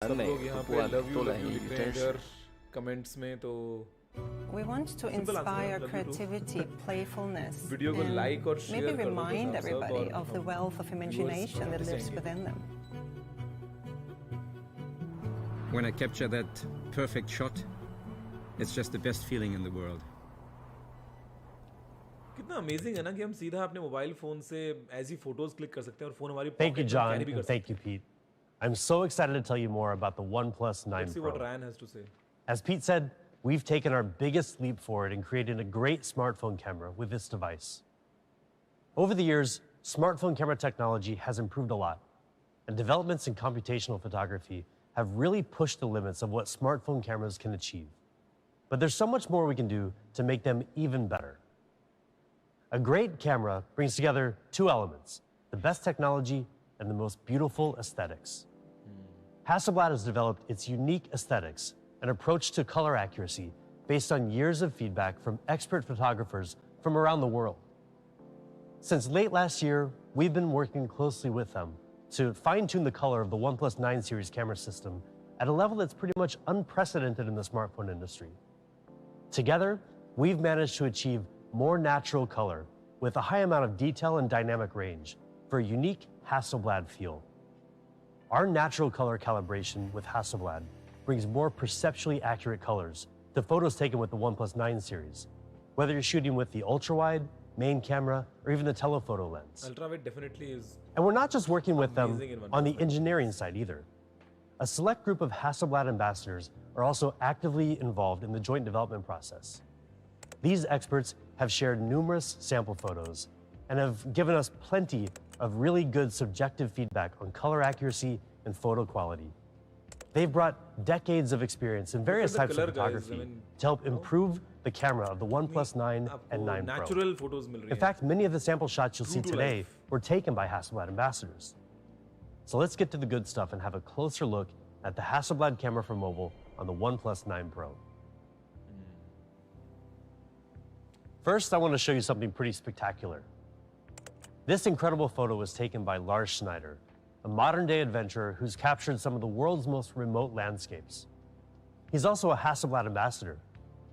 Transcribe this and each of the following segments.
सब लोग यहाँ पे लव यू लिख रहे हैं इधर कमेंट्स में तो We want to inspire creativity, playfulness, video को लाइक और and शेयर maybe कर दो बस remind आप सब everybody और of the हम wealth of imagination that वापस lives जाएंगे। within them. When I capture that perfect shot, it's just the best feeling in the world. कितना अमेजिंग है ना कि हम सीधा अपने मोबाइल फोन से ऐसी फोटोज क्लिक कर सकते हैं और फोन हमारी Thank you, pocket में John, carry भी कर and thank you, Pete. I'm so excited to tell you more about the OnePlus 9 Let's see what Pro. Ryan has to say. As Pete said, we've taken our biggest leap forward in creating a great smartphone camera with this device. Over the years, smartphone camera technology has improved a lot, and developments in computational photography have really pushed the limits of what smartphone cameras can achieve. But there's so much more we can do to make them even better. A great camera brings together two elements, the best technology and the most beautiful aesthetics. Hasselblad has developed its unique aesthetics, an approach to color accuracy based on years of feedback from expert photographers from around the world. Since late last year, we've been working closely with them to fine-tune the color of the OnePlus 9 series camera system at a level that's pretty much unprecedented in the smartphone industry. Together, we've managed to achieve more natural color with a high amount of detail and dynamic range for a unique Hasselblad feel. Our natural color calibration with Hasselblad brings more perceptually accurate colors to photos taken with the OnePlus 9 series, whether you're shooting with the ultra-wide, main camera, or even the telephoto lens. Ultrawide definitely is. And we're not just working with them Amazing in one on the aspect. engineering side either. A select group of Hasselblad ambassadors are also actively involved in the joint development process. These experts have shared numerous sample photos and have given us plenty of really good subjective feedback on color accuracy and photo quality. They've brought decades of experience in various Look at types the of color, guys. photography I mean, to help improve the camera of the OnePlus 9 and 9 Pro. Natural photos मिल रही In हैं. fact, many of the sample shots you'll see True to today life. were taken by Hasselblad ambassadors. So let's get to the good stuff and have a closer look at the Hasselblad camera for mobile on the OnePlus 9 Pro. First, I want to show you something pretty spectacular. This incredible photo was taken by Lars Schneider, a modern-day adventurer who's captured some of the world's most remote landscapes. He's also a Hasselblad ambassador,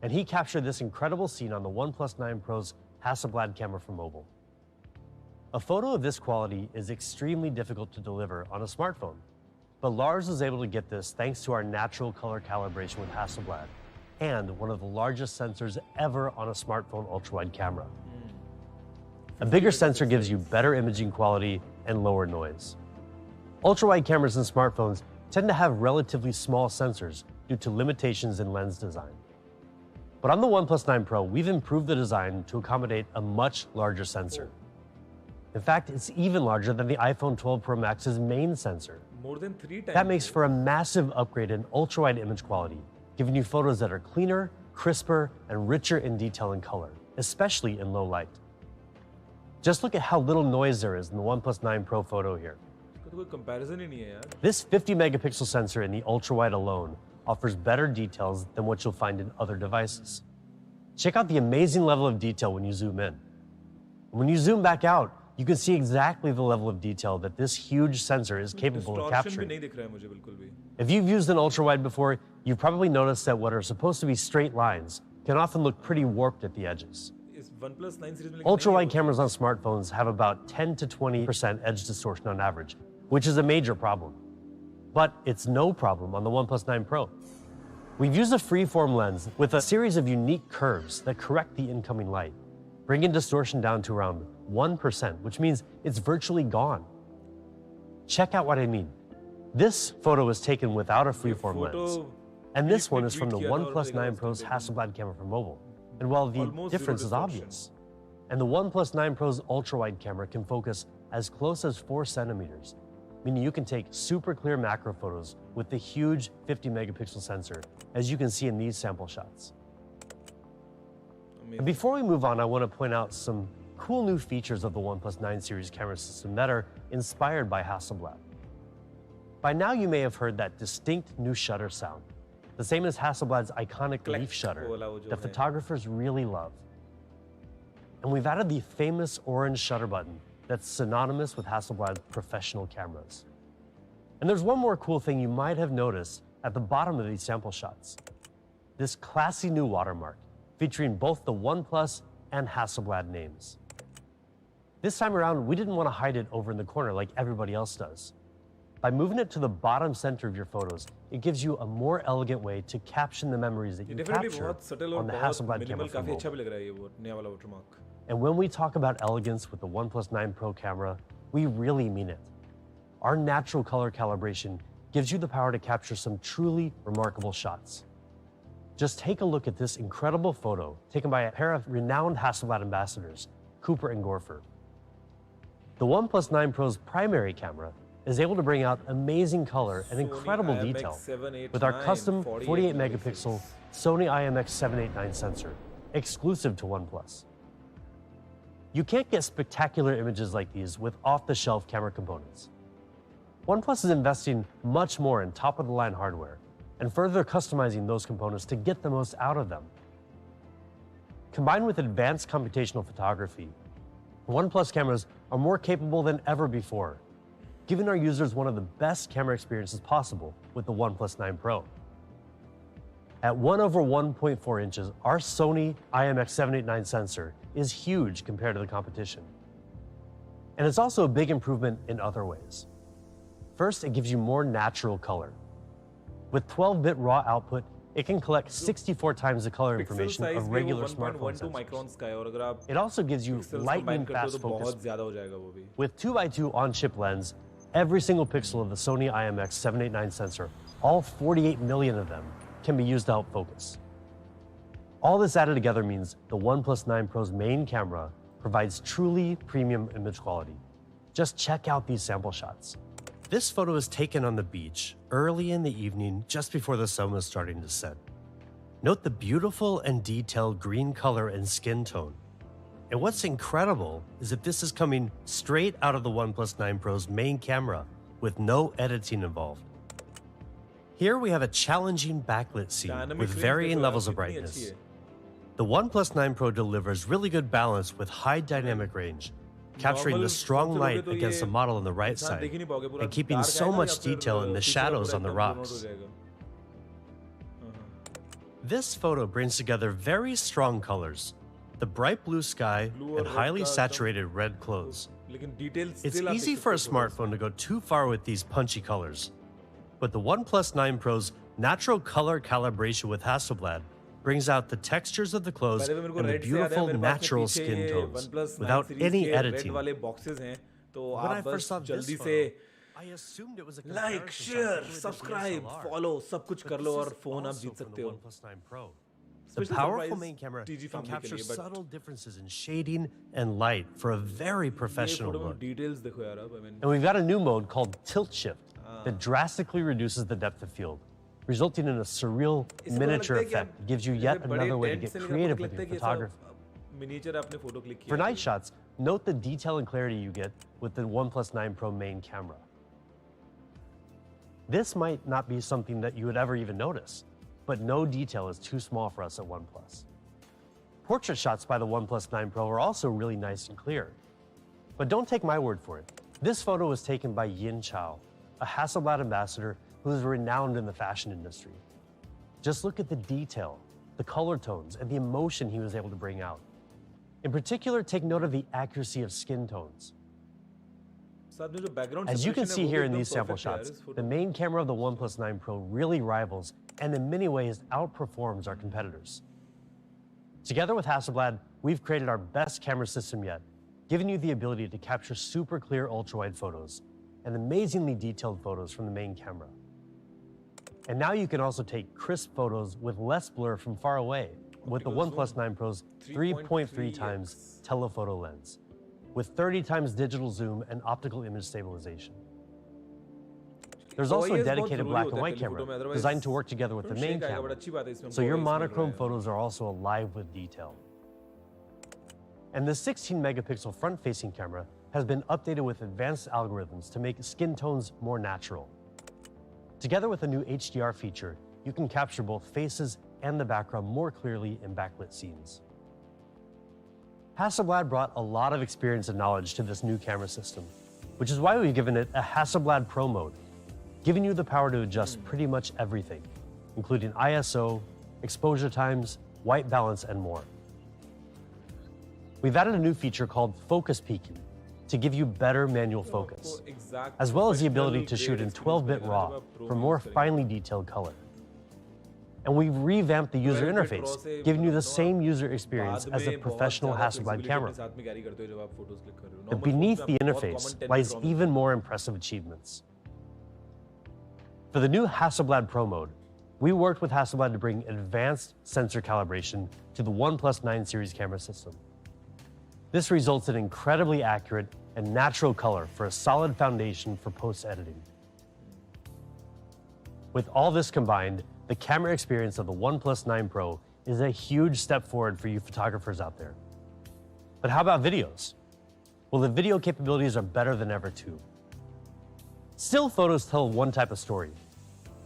and he captured this incredible scene on the OnePlus 9 Pro's Hasselblad camera for mobile. A photo of this quality is extremely difficult to deliver on a smartphone, but Lars was able to get this thanks to our natural color calibration with Hasselblad and one of the largest sensors ever on a smartphone ultra-wide camera. A bigger sensor gives you better imaging quality and lower noise. Ultra-wide cameras in smartphones tend to have relatively small sensors due to limitations in lens design. But on the OnePlus 9 Pro, we've improved the design to accommodate a much larger sensor. In fact, it's even larger than the iPhone 12 Pro Max's main sensor. More than 3 times. That makes for a massive upgrade in ultra-wide image quality, giving you photos that are cleaner, crisper, and richer in detail and color, especially in low light. Just look at how little noise there is in the OnePlus 9 Pro photo here. इसका तो कोई comparison ही नहीं है यार. This 50-megapixel sensor in the ultra-wide alone offers better details than what you'll find in other devices. Check out the amazing level of detail when you zoom in. When you zoom back out, you can see exactly the level of detail that this huge sensor is capable of Distortion भी capturing. नहीं दिख रहा है मुझे बिल्कुल भी. If you've used an ultra-wide before, you've probably noticed that what are supposed to be straight lines can often look pretty warped at the edges. इस OnePlus 9 series में लेकिन Ultra-wide नहीं है. cameras on smartphones have about 10 to 20% edge distortion on average, which is a major problem. But it's no problem on the OnePlus 9 Pro. We've used a freeform lens with a series of unique curves that correct the incoming light, bringing distortion down to around 1%, which means it's virtually gone. Check out what I mean. This photo was taken without a freeform lens, and this one is from the OnePlus 9 Pro's Hasselblad camera for mobile. And while the Almost difference zero is distortion. obvious, and the OnePlus 9 Pro's ultra-wide camera can focus as close as 4 centimeters, meaning you can take super clear macro photos with the huge 50-megapixel sensor, as you can see in these sample shots. And before we move on, I want to point out some cool new features of the OnePlus 9 series camera system that are inspired by Hasselblad. By now, you may have heard that distinct new shutter sound, the same as Hasselblad's iconic Click leaf shutter वाला वो जो that है. photographers really love. And we've added the famous orange shutter button that's synonymous with Hasselblad's professional cameras. And there's one more cool thing you might have noticed at the bottom of these sample shots. This classy new watermark featuring both the OnePlus and Hasselblad names. This time around, we didn't want to hide it over in the corner like everybody else does. By moving it to the bottom center of your photos, it gives you a more elegant way to caption the memories that you capture on the Hasselblad camera from mobile. And when we talk about elegance with the OnePlus 9 Pro camera, we really mean it. Our natural color calibration gives you the power to capture some truly remarkable shots. Just take a look at this incredible photo taken by a pair of renowned Hasselblad ambassadors, Cooper and Gorfer. The OnePlus 9 Pro's primary camera is able to bring out amazing color and incredible detail with our custom 48 megapixel Sony IMX789 sensor, exclusive to OnePlus. You can't get spectacular images like these with off-the-shelf camera components. OnePlus is investing much more in top-of-the-line hardware and further customizing those components to get the most out of them. Combined with advanced computational photography, OnePlus cameras are more capable than ever before, giving our users one of the best camera experiences possible with the OnePlus 9 Pro. At 1/1.4 inches, our Sony IMX789 sensor is huge compared to the competition. And it's also a big improvement in other ways. First, it gives you more natural color. With 12-bit raw output, it can collect 64 times the color information of regular smartphone sensors. It also gives you lightning-fast focus. With 2x2 on-chip lens, every single pixel of the Sony IMX789 sensor, all 48 million of them, can be used to help focus. All this added together means the OnePlus 9 Pro's main camera provides truly premium image quality. Just check out these sample shots. This photo is taken on the beach early in the evening just before the sun was starting to set. Note the beautiful and detailed green color and skin tone. And what's incredible is that this is coming straight out of the OnePlus 9 Pro's main camera with no editing involved. Here we have a challenging backlit scene with varying levels of brightness. The OnePlus 9 Pro delivers really good balance with high dynamic range, capturing the strong light against the model on the right side and keeping so much detail in the shadows on the rocks. This photo brings together very strong colors, the bright blue sky and highly saturated red clothes. It's easy for a smartphone to go too far with these punchy colors, but the OnePlus 9 Pro's natural color calibration with Hasselblad brings out the textures of the clothes and the beautiful natural skin tones without any editing. When I first saw this photo, I assumed it was a like, share, subscribe, follow, सब कुछ कर लो और phone आप जीत सकते हो. OnePlus 9 Pro. The powerful main camera can capture subtle differences in shading and light for a very professional look. And we've got a new mode called Tilt Shift that drastically reduces the depth of field, resulting in a surreal miniature effect that gives you yet another way to get creative with your photography. For night shots, note the detail and clarity you get with the OnePlus 9 Pro main camera. This might not be something that you would ever even notice, but no detail is too small for us at OnePlus. Portrait shots by the OnePlus 9 Pro are also really nice and clear. But don't take my word for it. This photo was taken by Yin Chao, a Hasselblad ambassador who is renowned in the fashion industry. Just look at the detail, the color tones, and the emotion he was able to bring out. In particular, take note of the accuracy of skin tones. As you can see here in these sample shots, the main camera of the OnePlus 9 Pro really rivals and in many ways outperforms our competitors. Together with Hasselblad, we've created our best camera system yet, giving you the ability to capture super clear ultra-wide photos and amazingly detailed photos from the main camera. And now you can also take crisp photos with less blur from far away with the OnePlus 9 Pro's 3.3 times telephoto lens, with 30 times digital zoom and optical image stabilization. There's also a dedicated black and white camera designed to work together with the main camera, so your monochrome photos are also alive with detail. And the 16 megapixel front-facing camera has been updated with advanced algorithms to make skin tones more natural. Together with a new HDR feature, you can capture both faces and the background more clearly in backlit scenes. Hasselblad brought a lot of experience and knowledge to this new camera system, which is why we've given it a Hasselblad Pro mode. giving you the power to adjust pretty much everything, including ISO, exposure times, white balance, and more. We've added a new feature called focus peaking to give you better manual focus, as well as the ability to shoot in 12-bit RAW for more finely detailed color. And we've revamped the user interface, giving you the same user experience as a professional Hasselblad camera. But beneath the interface lies even more impressive achievements. For the new Hasselblad Pro mode, we worked with Hasselblad to bring advanced sensor calibration to the OnePlus 9 series camera system. This results in incredibly accurate and natural color for a solid foundation for post-editing. With all this combined, the camera experience of the OnePlus 9 Pro is a huge step forward for you photographers out there. But how about videos? Well, the video capabilities are better than ever too. Still photos tell one type of story,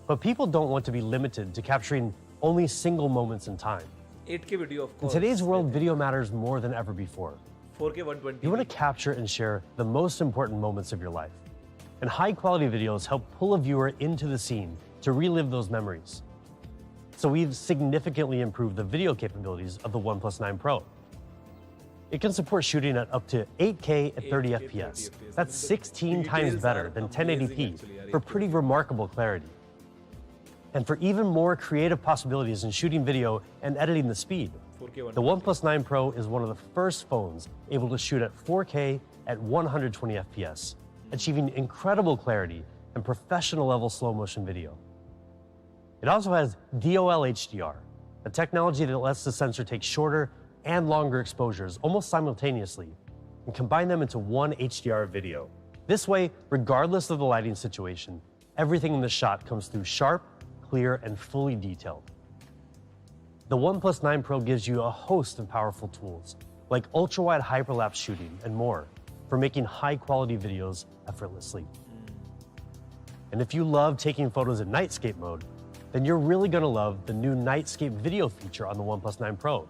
but people don't want to be limited to capturing only single moments in time. 8K video, of In course. today's world, video matters more than ever before. 4K 120. You want to capture and share the most important moments of your life. And high-quality videos help pull a viewer into the scene to relive those memories. So we've significantly improved the video capabilities of the OnePlus 9 Pro. It can support shooting at up to 8K at 30 FPS. That's 16 times better than 1080p for pretty remarkable clarity. And for even more creative possibilities in shooting video and editing the speed, the OnePlus 9 Pro is one of the first phones able to shoot at 4K at 120 FPS, achieving incredible clarity and professional level slow motion video. It also has DOL HDR, a technology that lets the sensor take shorter and longer exposures almost simultaneously and combine them into one HDR video. This way, regardless of the lighting situation, everything in the shot comes through sharp, clear, and fully detailed. The OnePlus 9 Pro gives you a host of powerful tools, like ultra-wide hyperlapse shooting and more, for making high-quality videos effortlessly. And if you love taking photos in nightscape mode, then you're really going to love the new Nightscape video feature on the OnePlus 9 Pro,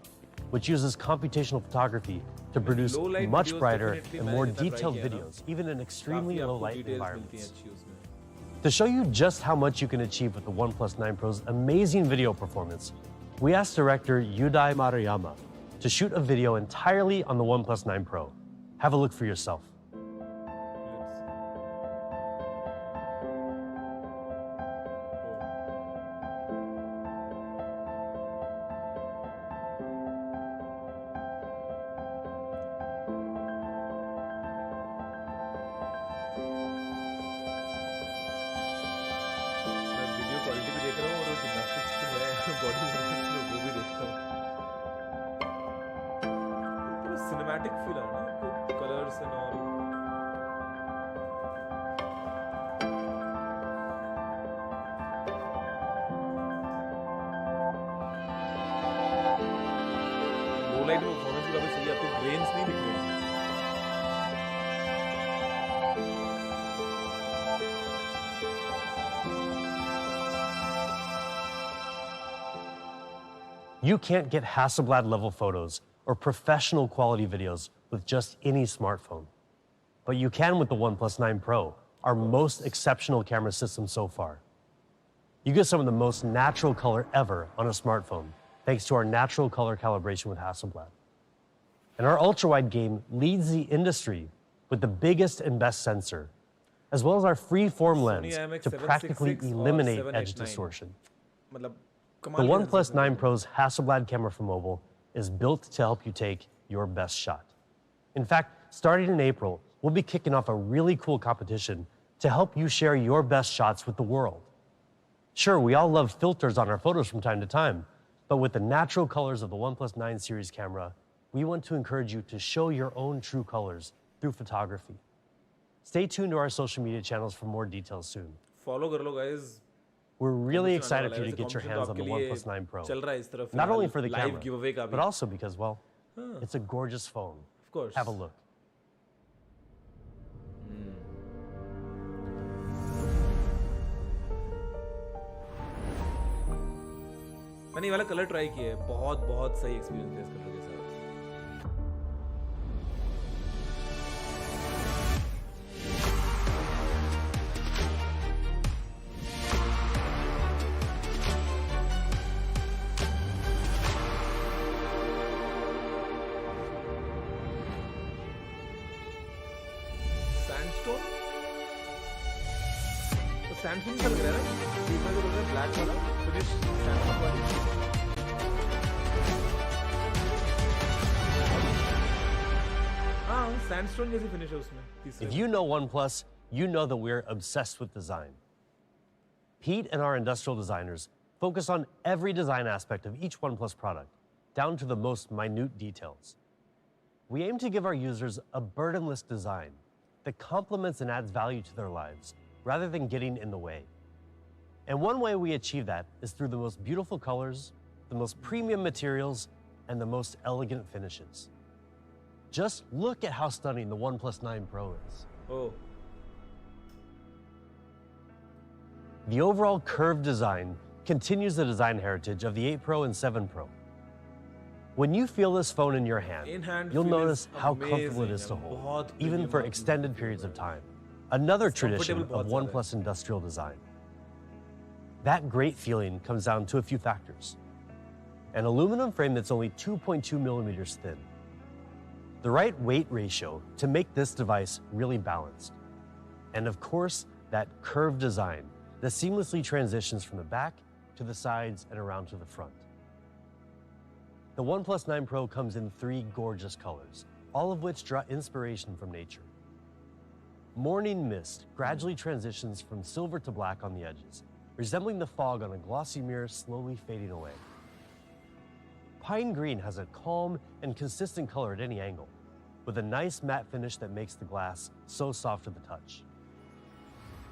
which uses computational photography to produce much brighter and more detailed videos, even in extremely low-light environments. To show you just how much you can achieve with the OnePlus 9 Pro's amazing video performance, we asked director Yudai Maruyama to shoot a video entirely on the OnePlus 9 Pro. Have a look for yourself. Video quality भी देख रहा हूँ और gymnastics की है body movements में वो भी देखता हूँ पूरा सिनेमैटिक फील आ रहा है ना colours and all low light में परफॉर्मेंस भी काफी सही है आपको ग्रेन्स नहीं दिख रहे हैं You can't get Hasselblad level photos or professional quality videos with just any smartphone. But you can with the OnePlus 9 Pro, our most exceptional camera system so far. You get some of the most natural color ever on a smartphone, thanks to our natural color calibration with Hasselblad. And our ultra-wide game leads the industry with the biggest and best sensor, as well as our free-form lens to practically eliminate edge distortion. The OnePlus 9 Pro's Hasselblad camera for mobile is built to help you take your best shot. In fact, starting in April, we'll be kicking off a really cool competition to help you share your best shots with the world. Sure, we all love filters on our photos from time to time, but with the natural colors of the OnePlus 9 series camera, we want to encourage you to show your own true colors through photography. Stay tuned to our social media channels for more details soon. Follow कर लो guys. We're really excited for you to get your hands on the OnePlus 9 Pro. Not only for the camera, but also because, well, it's a gorgeous phone. Of course. Have a look. मैंने ये वाला colour try किया है बहुत बहुत सही experience है इस कलर के साथ सैमसंग का लग रहा है ना, बीच में जो लग रहा है ब्लैक वाला फिनिश सैमसंग वाली। हाँ, सैंडस्टोन जैसी फिनिश है उसमें तीसरे। If you know OnePlus, you know that we're obsessed with design. Pete and our industrial designers focus on every design aspect of each OnePlus product, down to the most minute details. We aim to give our users a burdenless design that complements and adds value to their lives, rather than getting in the way. And one way we achieve that is through the most beautiful colors, the most premium materials, and the most elegant finishes. Just look at how stunning the OnePlus 9 Pro is. Oh. The overall curved design continues the design heritage of the 8 Pro and 7 Pro. When you feel this phone in your hand, you'll notice how comfortable it is to hold, even for extended periods of time. Another tradition of OnePlus industrial design. That great feeling comes down to a few factors. An aluminum frame that's only 2.2 millimeters thin. The right weight ratio to make this device really balanced. And of course, that curved design that seamlessly transitions from the back to the sides and around to the front. The OnePlus 9 Pro comes in 3 gorgeous colors, all of which draw inspiration from nature. Morning mist gradually transitions from silver to black on the edges, resembling the fog on a glossy mirror slowly fading away. Pine green has a calm and consistent color at any angle, with a nice matte finish that makes the glass so soft to the touch.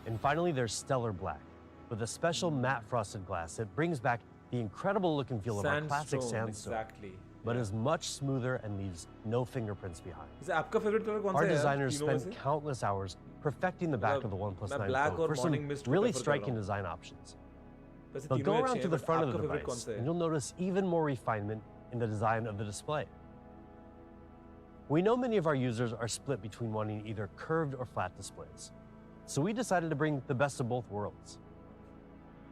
And finally, there's stellar black, with a special matte frosted glass that brings back the incredible look and feel of our classic sandstone, exactly. but is much smoother and leaves no fingerprints behind. आपका favorite color कौन सा Our है यार? designers तीनों में spent से? countless hours perfecting the back of the OnePlus मैं 9 black Pro और for some morning mist को really prefer कर striking रहा हूँ। design options. वैसे But तीनों go ही around अच्छे to हैं, the but front of आपका the favorite कौन device, सा है? and you'll notice even more refinement in the design of the display. We know many of our users are split between wanting either curved or flat displays. So we decided to bring the best of both worlds.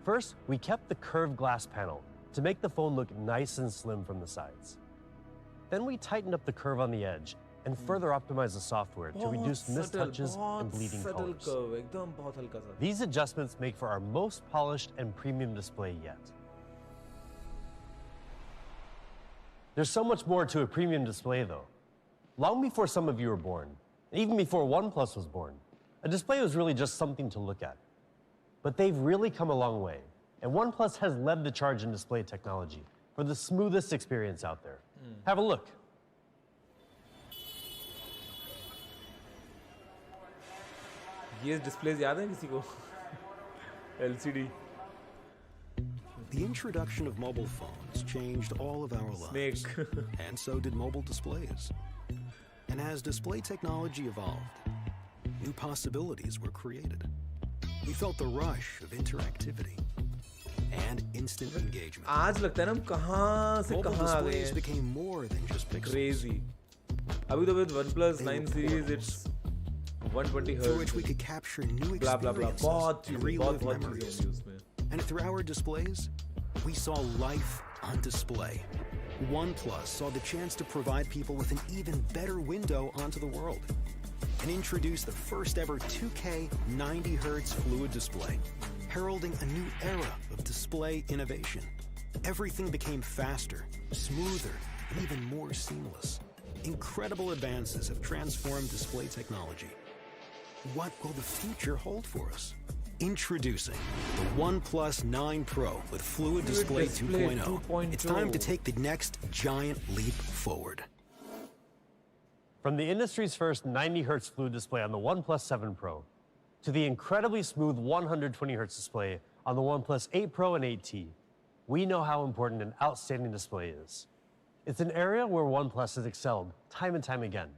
First, we kept the curved glass panel to make the phone look nice and slim from the sides. Then we tightened up the curve on the edge and further optimized the software to reduce mistouches and bleeding colors. curve, एकदम बहुत हल्का सा। These adjustments make for our most polished and premium display yet. There's so much more to a premium display though. Long before some of you were born, and even before OnePlus was born, a display was really just something to look at. But they've really come a long way, and OnePlus has led the charge in display technology for the smoothest experience out there. Have a look. ये displays याद हैं किसी को? LCD. The introduction of mobile phones changed all of our lives. Snake. And so did mobile displays. And as display technology evolved, new possibilities were created. We felt the rush of interactivity and instant engagement. आज लगता है ना हम कहाँ से Mobile कहाँ आ गए displays हैं? became more than just pixels, Crazy. अभी तो with OnePlus 9 series it's 120 through which we Hz. could capture new Blah blah blah. experiences बहुत and चीजें, relive बहुत memories. चीजें उसमें. And through our displays, we saw life on display. OnePlus saw the chance to provide people with an even better window onto the world and introduced the first ever 2K 90 Hz fluid display, heralding a new era of display innovation. Everything became faster, smoother, and even more seamless. Incredible advances have transformed display technology. What will the future hold for us? Introducing the OnePlus 9 Pro with Fluid Display 2.0. It's time to take the next giant leap forward. From the industry's first 90 Hz fluid display on the OnePlus 7 Pro to the incredibly smooth 120 Hz display on the OnePlus 8 Pro and 8T, we know how important an outstanding display is. It's an area where OnePlus has excelled time and time again.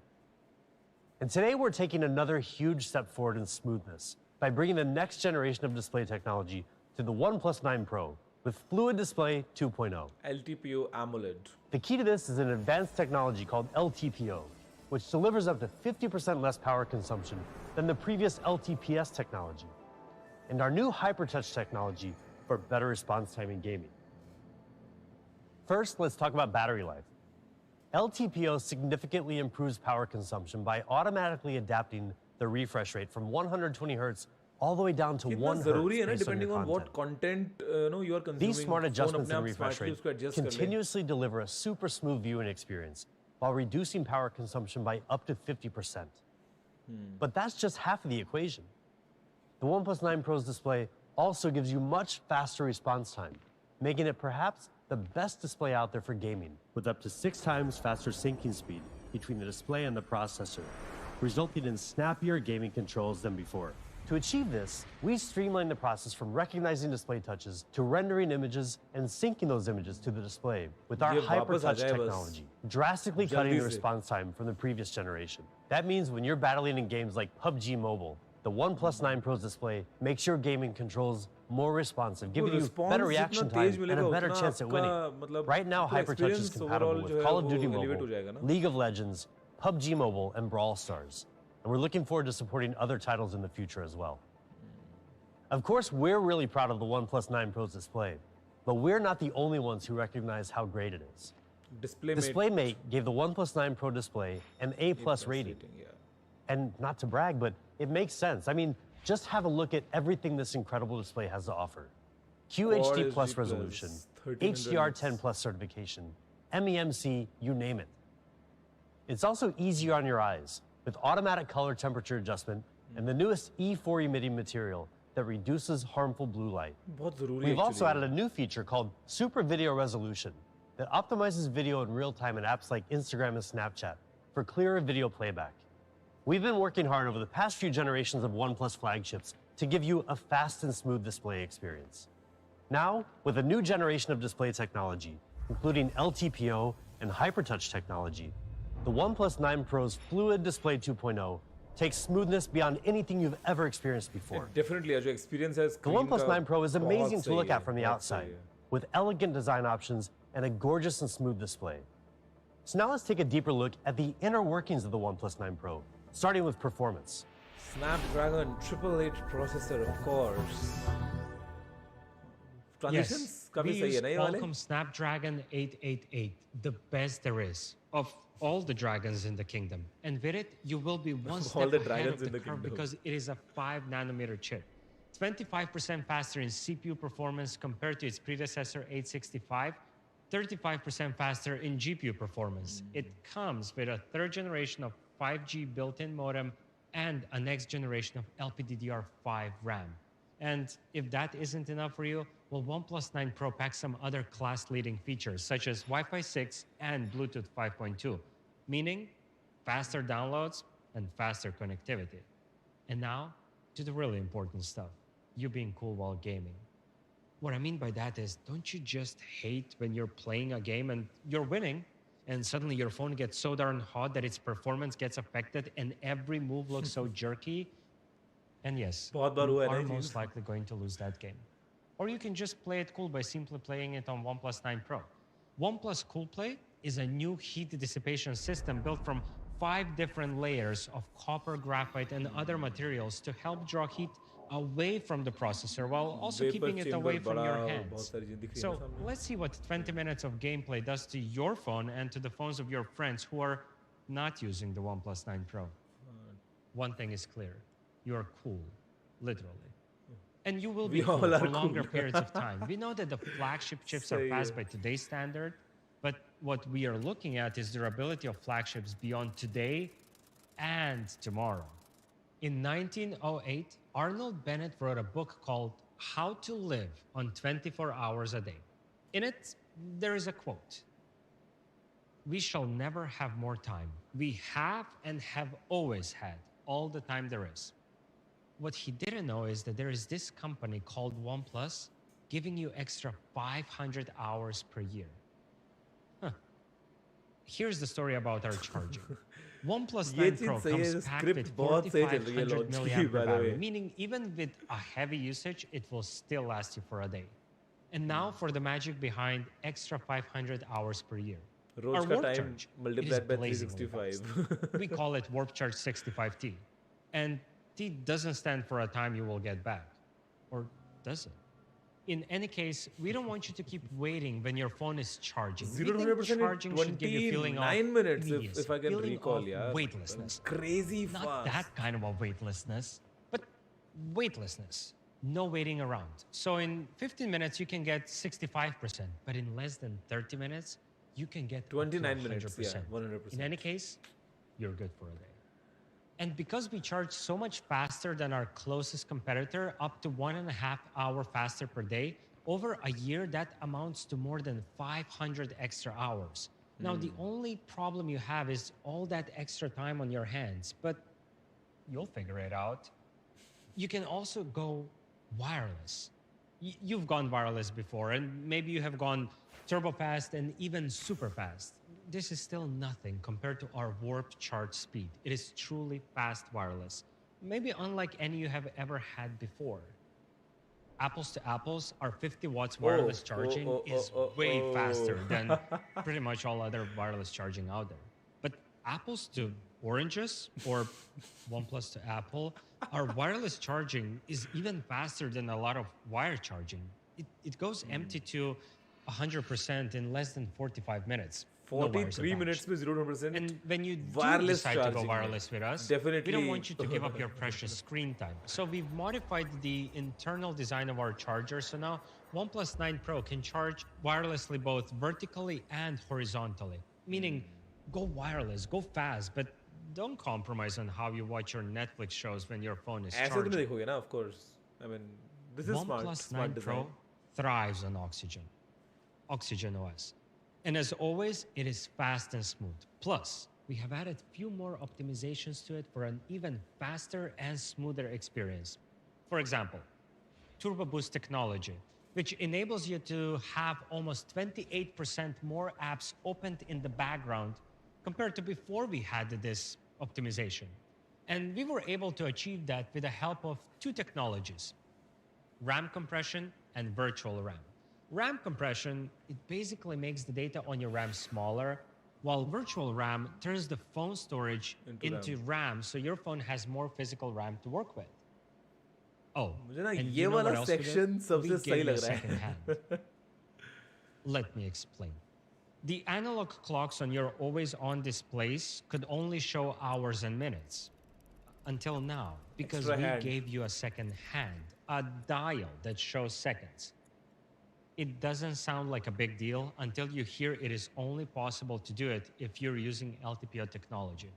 And today we're taking another huge step forward in smoothness by bringing the next generation of display technology to the OnePlus 9 Pro with Fluid Display 2.0. LTPO AMOLED. The key to this is an advanced technology called LTPO, which delivers up to 50% less power consumption than the previous LTPS technology, and our new HyperTouch technology for better response time in gaming. First, let's talk about battery life. LTPO significantly improves power consumption by automatically adapting the refresh rate from 120 Hz all the way down to कितना 1 जरूरी है hertz ना, based on depending your on what content. content you are consuming. These smart phone adjustments अपने in आप refresh smartly rate उसको adjust कर ले. continuously deliver a super smooth viewing experience while reducing power consumption by up to 50%. But that's just half of the equation. The OnePlus 9 Pro's display also gives you much faster response time, making it perhaps the best display out there for gaming, with up to 6 times faster syncing speed between the display and the processor, resulting in snappier gaming controls than before. To achieve this, we streamlined the process from recognizing display touches to rendering images and syncing those images to the display with our ये वापस आ HyperTouch जाए बस. technology, drastically cutting जल्दी the से. response time from the previous generation. That means when you're battling in games like PUBG Mobile, the OnePlus 9 Pro's display makes your gaming controls more responsive, giving you response better जितना reaction तेज time मिलेगा, and a better उतना chance at आपका winning. मतलब Right now, पूरा HyperTouch is experience compatible overall with जो है Call of वो Duty elevate हो Mobile, जाएगा ना. League of Legends, PUBG Mobile, and Brawl Stars. And we're looking forward to supporting other titles in the future as well. Of course, we're really proud of the OnePlus 9 Pro's display, but we're not the only ones who recognize how great it is. DisplayMate gave the OnePlus 9 Pro display an A+ rating. Yeah. And not to brag, but it makes sense. I mean, just have a look at everything this incredible display has to offer. QHD Plus resolution, 1300 HDR10 Plus certification, MEMC, you name it. It's also easier on your eyes with automatic color temperature adjustment and the newest E4 emitting material that reduces harmful blue light. बहुत ज़रूरी है We've also actually. added a new feature called Super Video Resolution that optimizes video in real time in apps like Instagram and Snapchat for clearer video playback. We've been working hard over the past few generations of OnePlus flagships to give you a fast and smooth display experience. Now, with a new generation of display technology, including LTPO and HyperTouch technology, the OnePlus 9 Pro's Fluid Display 2.0 takes smoothness beyond anything you've ever experienced before. Definitely, जो experience है The screen OnePlus का 9 Pro is amazing बहुत to look सही at है, from the बहुत outside, सही है. with elegant design options and a gorgeous and smooth display. So now let's take a deeper look at the inner workings of the OnePlus 9 Pro, starting with performance. Snapdragon 888 processor, of course. Transitions Yes, काफी we सही use है ना ये वाले? Qualcomm Snapdragon 888, the best there is of all the dragons in the kingdom. And with it, you will be one All step the ahead dragons of in the the curve kingdom. because it is a 5-nanometer chip. 25% faster in CPU performance compared to its predecessor 865, 35% faster in GPU performance. It comes with a third generation of 5G built-in modem and a next generation of LPDDR5 RAM. And if that isn't enough for you, well, OnePlus 9 Pro packs some other class-leading features, such as Wi-Fi 6 and Bluetooth 5.2, meaning faster downloads and faster connectivity. And now, to the really important stuff, you being cool while gaming. What I mean by that is, don't you just hate when you're playing a game and you're winning, and suddenly your phone gets so darn hot that its performance gets affected and every move looks so jerky? And yes, बहुत बार you हुआ है ना are ये चीज़. most likely going to lose that game. Or you can just play it cool by simply playing it on OnePlus 9 Pro. OnePlus Cool Play is a new heat dissipation system built from 5 different layers of copper, graphite, and other materials to help draw heat away from the processor while also Vapor keeping it chamber away from बड़ा, your बहुत hands. सारी चीज़ें दिख रही हैं So सामने. let's see what 20 minutes of gameplay does to your phone and to the phones of your friends who are not using the OnePlus 9 Pro. One thing is clear. You are cool, literally. And you will be We cool all are for longer cool. periods of time. We know that the flagship chips are सही fast है. by today's standard, but what we are looking at is durability of flagships beyond today and tomorrow. In 1908, Arnold Bennett wrote a book called How to Live on 24 Hours a Day. In it, there is a quote: "We shall never have more time. We have and have always had all the time there is." What he didn't know is that there is this company called OnePlus giving you extra 500 hours per year. Here's the story about our charging. OnePlus ये 9 Pro चीज़ सही है, comes packed script with बहुत सही चल रही है 4500 launch की, milliampere by the battery, way. meaning even with a heavy usage, it will still last you for a day. And now for the magic behind extra 500 hours per year. Rose Our का warp time charge, it is multiplied by blazingly fast. 365. We call it Warp Charge 65T. And T doesn't stand for a time you will get back. Or does it? In any case, we don't want you to keep waiting when your phone is charging. We 0 to think 100% in charging should give you a feeling of 29 minutes, immediacy, if I can feeling recall, of yeah. weightlessness. Crazy Not fast. that kind of a weightlessness, but Weightlessness, no waiting around. So in 15 minutes, you can get 65%, but in less than 30 minutes, you can get up to 29 minutes, 100%. yeah, 100%. In any case, you're good for a day. And because we charge so much faster than our closest competitor, up to 1.5 hours faster per day, over a year, that amounts to more than 500 extra hours. Now, the only problem you have is all that extra time on your hands, but you'll figure it out. You can also go wireless. You've gone wireless before, and maybe you have gone turbo fast and even super fast. This is still nothing compared to our warp charge speed. It is truly fast wireless, maybe unlike any you have ever had before. Apples to apples, our 50 watts wireless charging is way faster than pretty much all other wireless charging out there. But apples to oranges, or OnePlus to Apple, our wireless charging is even faster than a lot of wire charging. It goes empty to 100% in less than 45 minutes. No wires 43 attached. minutes में 0%. And when you do wireless decide to go charging wireless with us, definitely we don't want you to give up your precious screen time. So we've modified the internal design of our charger. So now OnePlus 9 Pro can charge wirelessly both vertically and horizontally, meaning go wireless, go fast, but don't compromise on how you watch your Netflix shows when your phone is ऐसे तो नहीं charging. देखोगे ना, of course. I mean, this is OnePlus 9 smart design. Pro thrives on Oxygen OS. And as always, it is fast and smooth. Plus, we have added few more optimizations to it for an even faster and smoother experience. For example, Turbo Boost technology, which enables you to have almost 28% more apps opened in the background compared to before we had this optimization. And we were able to achieve that with the help of two technologies: RAM compression and virtual RAM. RAM compression, it basically makes the data on your RAM smaller, while virtual RAM turns the phone storage into RAM, so your phone has more physical RAM to work with. Oh, मुझे ना and ये you know what वाला else we did? section सबसे We सही gave you लग a रहा है. second hand. Let me explain. The analog clocks on your always-on displays could only show hours and minutes until now, because Extra we hand. gave you a second hand, a dial that shows seconds. It doesn't sound like a big deal until you hear it is only possible to do it if you're using LTPO technology.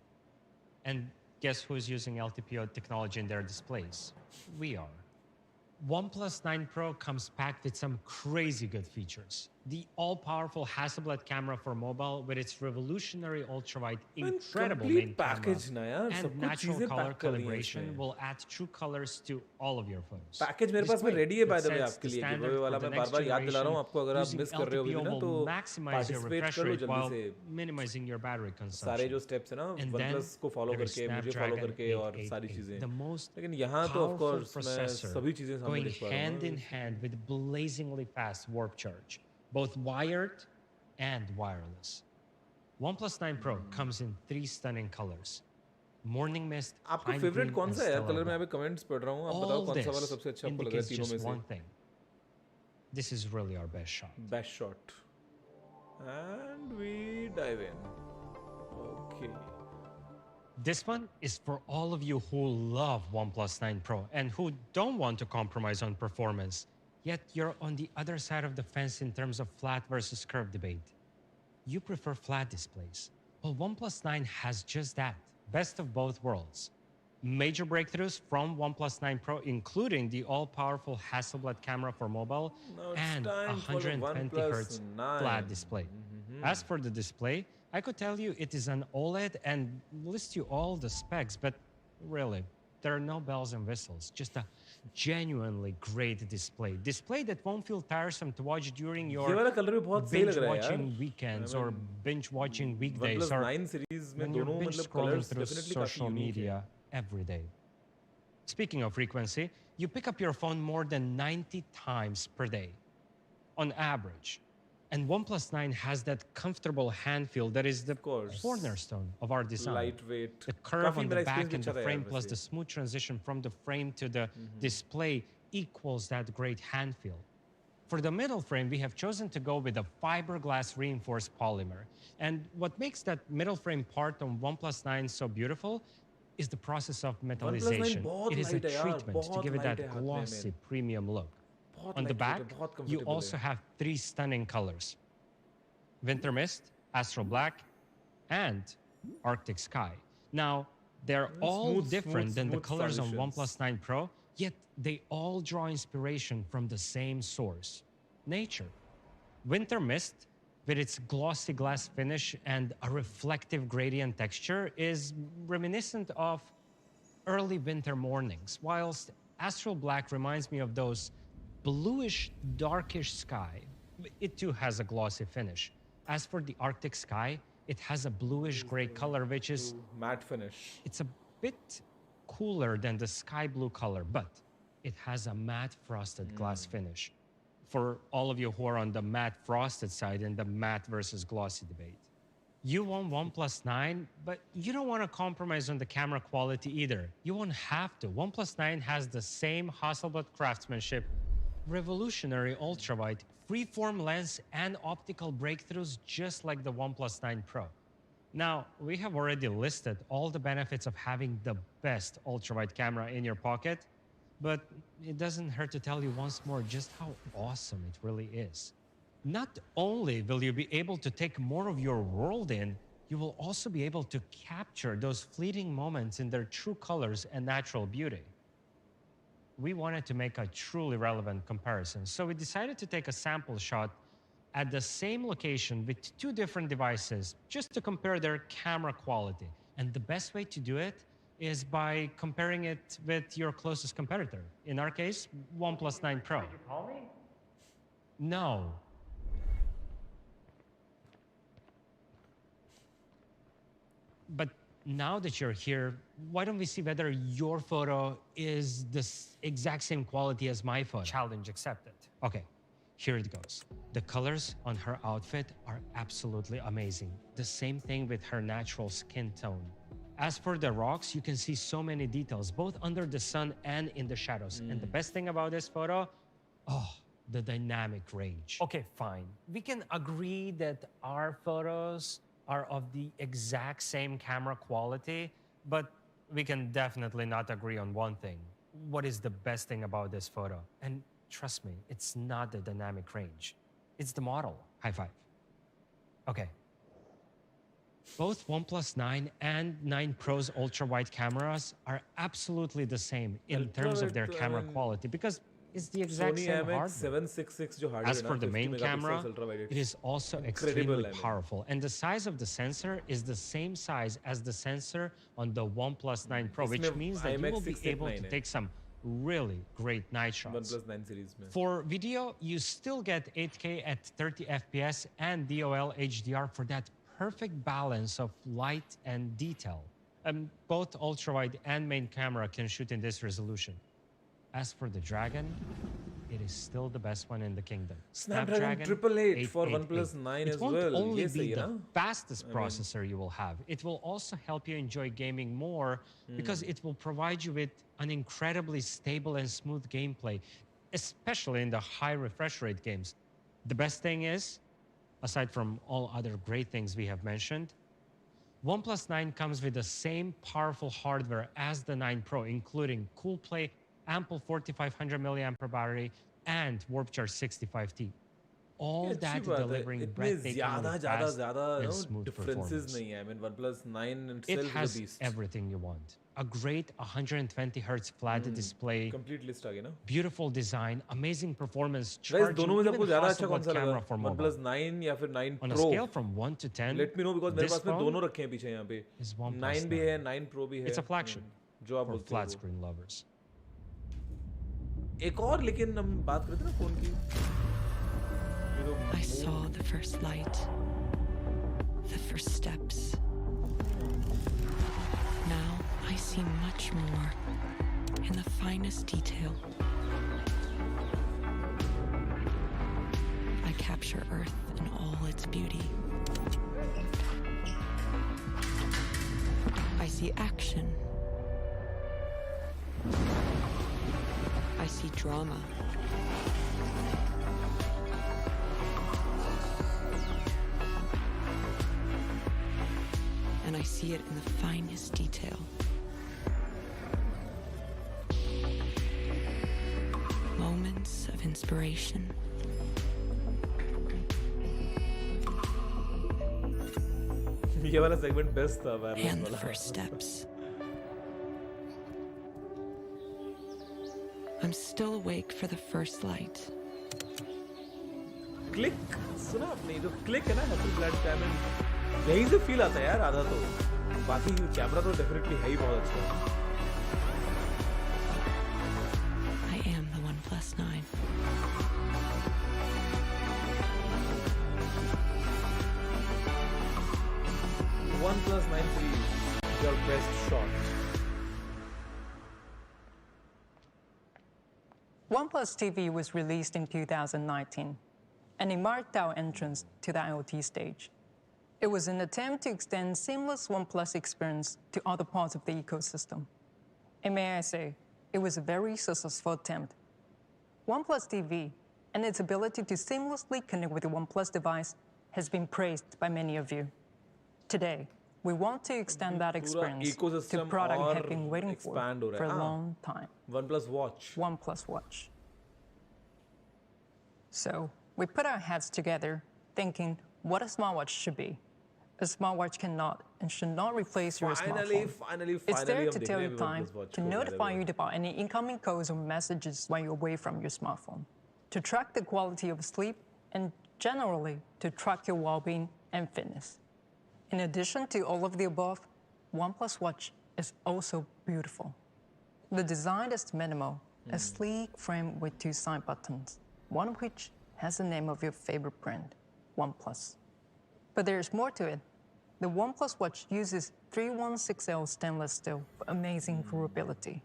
And guess who's using LTPO technology in their displays? We are. OnePlus 9 Pro comes packed with some crazy good features. The all-powerful Hasselblad camera for mobile with its revolutionary ultrawide, incredible complete main camera, package ना यार, सब and कुछ natural चीजें color pack कर दी हैं calibration इसमें. will add true colors to all of your photos. Package मेरे This पास में way, रेडी है it bye the way sets आपके the लिए standard गिवअवे for वाला the मैं next बार-बार याद दिला रहा हूँ generation. आपको, अगर आप Using मिस कर रहे हो अभी भी ना LTPO तो will maximize your participate refresh कर लो rate जल्दी while से. minimizing your battery सारे consumption. जो स्टेप्स है ना And OnePlus then को फॉलो there is करके, मुझे फॉलो Snapdragon करके और 888, सारी चीजें. the most लेकिन यहाँ तो ऑफ powerful कोर्स मैं processor सभी चीजें सामने going देख पा रहा hand in हूँ. hand with blazingly fast warp charge, both wired and wireless. OnePlus 9 Pro comes in 3 stunning colors: Morning Mist, आपका Pine फेवरेट Green, कौन and सा है यार? Stellar कलर में Black. यहाँ पे कमेंट्स पढ़ रहा हूँ, आप बताओ All कौन सा वाला this सबसे अच्छा आपको लग रहा है indicates तीनों में just से? one thing. This is really our best shot. Best shot. And we dive in. Okay. This one is for all of you who love OnePlus 9 Pro and who don't want to compromise on performance, yet you're on the other side of the fence in terms of flat versus curved debate. You prefer flat displays. Well, OnePlus 9 has just that, best of both worlds. Major breakthroughs from OnePlus 9 Pro, including the all-powerful Hasselblad camera for mobile Now it's and time for the 120 OnePlus hertz 9. flat display. As for the display, I could tell you it is an OLED and list you all the specs, but really, there are no bells and whistles, just a genuinely great display. Display that won't feel tiresome to watch during ये your वाला colour भी बहुत सही लग binge रहा है यार. watching weekends or binge watching weekdays OnePlus or 9 series में when you're दोनों binge मतलब scrolling कलर्स through डेफिनेटली काफी social यूनिक है. media every day. Speaking of frequency, you pick up your phone more than 90 times per day on average. And OnePlus 9 has that comfortable hand feel that is the course. cornerstone of our design. Lightweight. The curve काफी on the मेरा back experience and the अच्छा था frame यार plus the वैसे. smooth transition from the frame to the display equals that great hand feel. For the middle frame, we have chosen to go with a fiberglass reinforced polymer. And what makes that middle frame part on OnePlus 9 so beautiful is the process of OnePlus 9 metallization. बहुत It is a light है यार, treatment to बहुत give it light that है हाथ में glossy मेरे। premium look. बहुत On the lightweight back, है, बहुत you comfortable also है। have 3 stunning colors: Winter Mist, Astral Black, and Arctic Sky. Now, they're all Smooth, different than the smooth colors on transitions. OnePlus 9 Pro, yet they all draw inspiration from the same source: nature. Winter Mist, with its glossy glass finish and a reflective gradient texture, is reminiscent of early winter mornings, whilst Astral Black reminds me of those bluish, darkish sky. It too has a glossy finish. As for the Arctic Sky, it has a bluish gray color, which is, Matte finish. it's a bit cooler than the sky blue color, but it has a matte frosted glass finish. For all of you who are on the matte frosted side in the matte versus glossy debate. You want OnePlus 9, but you don't want to compromise on the camera quality either. You won't have to. OnePlus 9 has the same Hasselblad craftsmanship, revolutionary ultrawide, freeform lens, and optical breakthroughs just like the OnePlus 9 Pro. Now, we have already listed all the benefits of having the best ultrawide camera in your pocket, but it doesn't hurt to tell you once more just how awesome it really is. Not only will you be able to take more of your world in, you will also be able to capture those fleeting moments in their true colors and natural beauty. We wanted to make a truly relevant comparison, so we decided to take a sample shot at the same location with 2 different devices just to compare their camera quality. And the best way to do it is by comparing it with your closest competitor. In our case, OnePlus 9 Pro. Did you call me? No. But now that you're here, why don't we see whether your photo is the exact same quality as my photo? Challenge accepted. Okay, here it goes. The colors on her outfit are absolutely amazing. The same thing with her natural skin tone. As for the rocks, you can see so many details, both under the sun and in the shadows. And the best thing about this photo, the dynamic range. Okay, fine. We can agree that our photos are of the exact same camera quality, but we can definitely not agree on one thing. What is the best thing about this photo? And trust me, it's not the dynamic range. It's the model. High five. Okay. Both OnePlus 9 and 9 Pro's ultra-wide cameras are absolutely the same in terms of their camera quality because it's the exact Sony same MX hardware. 766 जो hardware As है for ना, the 50 main megapixels camera, ultra-wide, it is also incredible, extremely I mean. powerful. And the size of the sensor is the same size as the sensor on the OnePlus 9 Pro, which इसमें means that you IMX will be able 689 to है, take some really great night shots. OnePlus 9 series में. For video, you still get 8K at 30 FPS and DOL HDR for that perfect balance of light and detail. Both ultrawide and main camera can shoot in this resolution. As for the Dragon, it is still the best one in the kingdom. Snapdragon 888 for OnePlus 9 it as won't well. only ये be सही है the ना? fastest processor you will have. It will also help you enjoy gaming more because it will provide you with an incredibly stable and smooth gameplay, especially in the high refresh rate games. The best thing is, aside from all other great things we have mentioned, OnePlus 9 comes with the same powerful hardware as the 9 Pro, including Cool Play, ample 4500 milliampere battery, and Warp Charge 65T. All that delivering इतने breathtaking fast ज़्यादा and smooth differences performance. नहीं है. I mean, OnePlus 9 It itself is a has beast. everything you want. A great 120 Hertz flat display, Complete list आ गई ना? beautiful design, amazing performance, Guys, charging, दोनों में से even आपको ज़्यादा अच्छा कौन Hasselblad सा लगा? camera for mobile. OnePlus 9 या फिर 9 On a Pro? scale from 1 to 10, Let me know because मेरे this पास में phone दोनों रखे हैं पीछे यहाँ पे. is OnePlus 9 भी 9. है, 9 Pro भी है. It's a flagship जो आप for बोलते flat हो. screen lovers. एक और लेकिन हम बात करते ना फोन की. I saw the first light, the first steps. Now I see much more in the finest detail. I capture Earth in all its beauty. I see action. I see drama. And I see it in the finest detail. inspiration. ये वाला segment best था wireless And the वाला. first steps. I'm still awake for the first light. Click सुना आपने जो click है ना happy flat diamond यही से फील आता है यार आधा तो बाकी कैमरा तो डेफिनेटली है ही बहुत अच्छा. I am the OnePlus 9. OnePlus 9 is your best shot. OnePlus TV was released in 2019, and it marked our entrance to the IoT stage. It was an attempt to extend seamless OnePlus experience to other parts of the ecosystem. And may I say, it was a very successful attempt. OnePlus TV and its ability to seamlessly connect with the OnePlus device has been praised by many of you. Today, we want to extend that experience to a product we have been waiting for a long time. OnePlus Watch. OnePlus Watch. So we put our heads together thinking what a smartwatch should be. A smartwatch cannot and should not replace your smartphone. Finally, It's there to हम tell देख you रहे हैं time, OnePlus Watch to को, by the notify way. you about any incoming calls or messages while you're away from your smartphone, to track the quality of sleep, and generally to track your well-being and fitness. In addition to all of the above, OnePlus Watch is also beautiful. The design is minimal, a sleek frame with two side buttons, one of which has the name of your favorite brand, OnePlus. But there's more to it. The OnePlus Watch uses 316L stainless steel for amazing durability.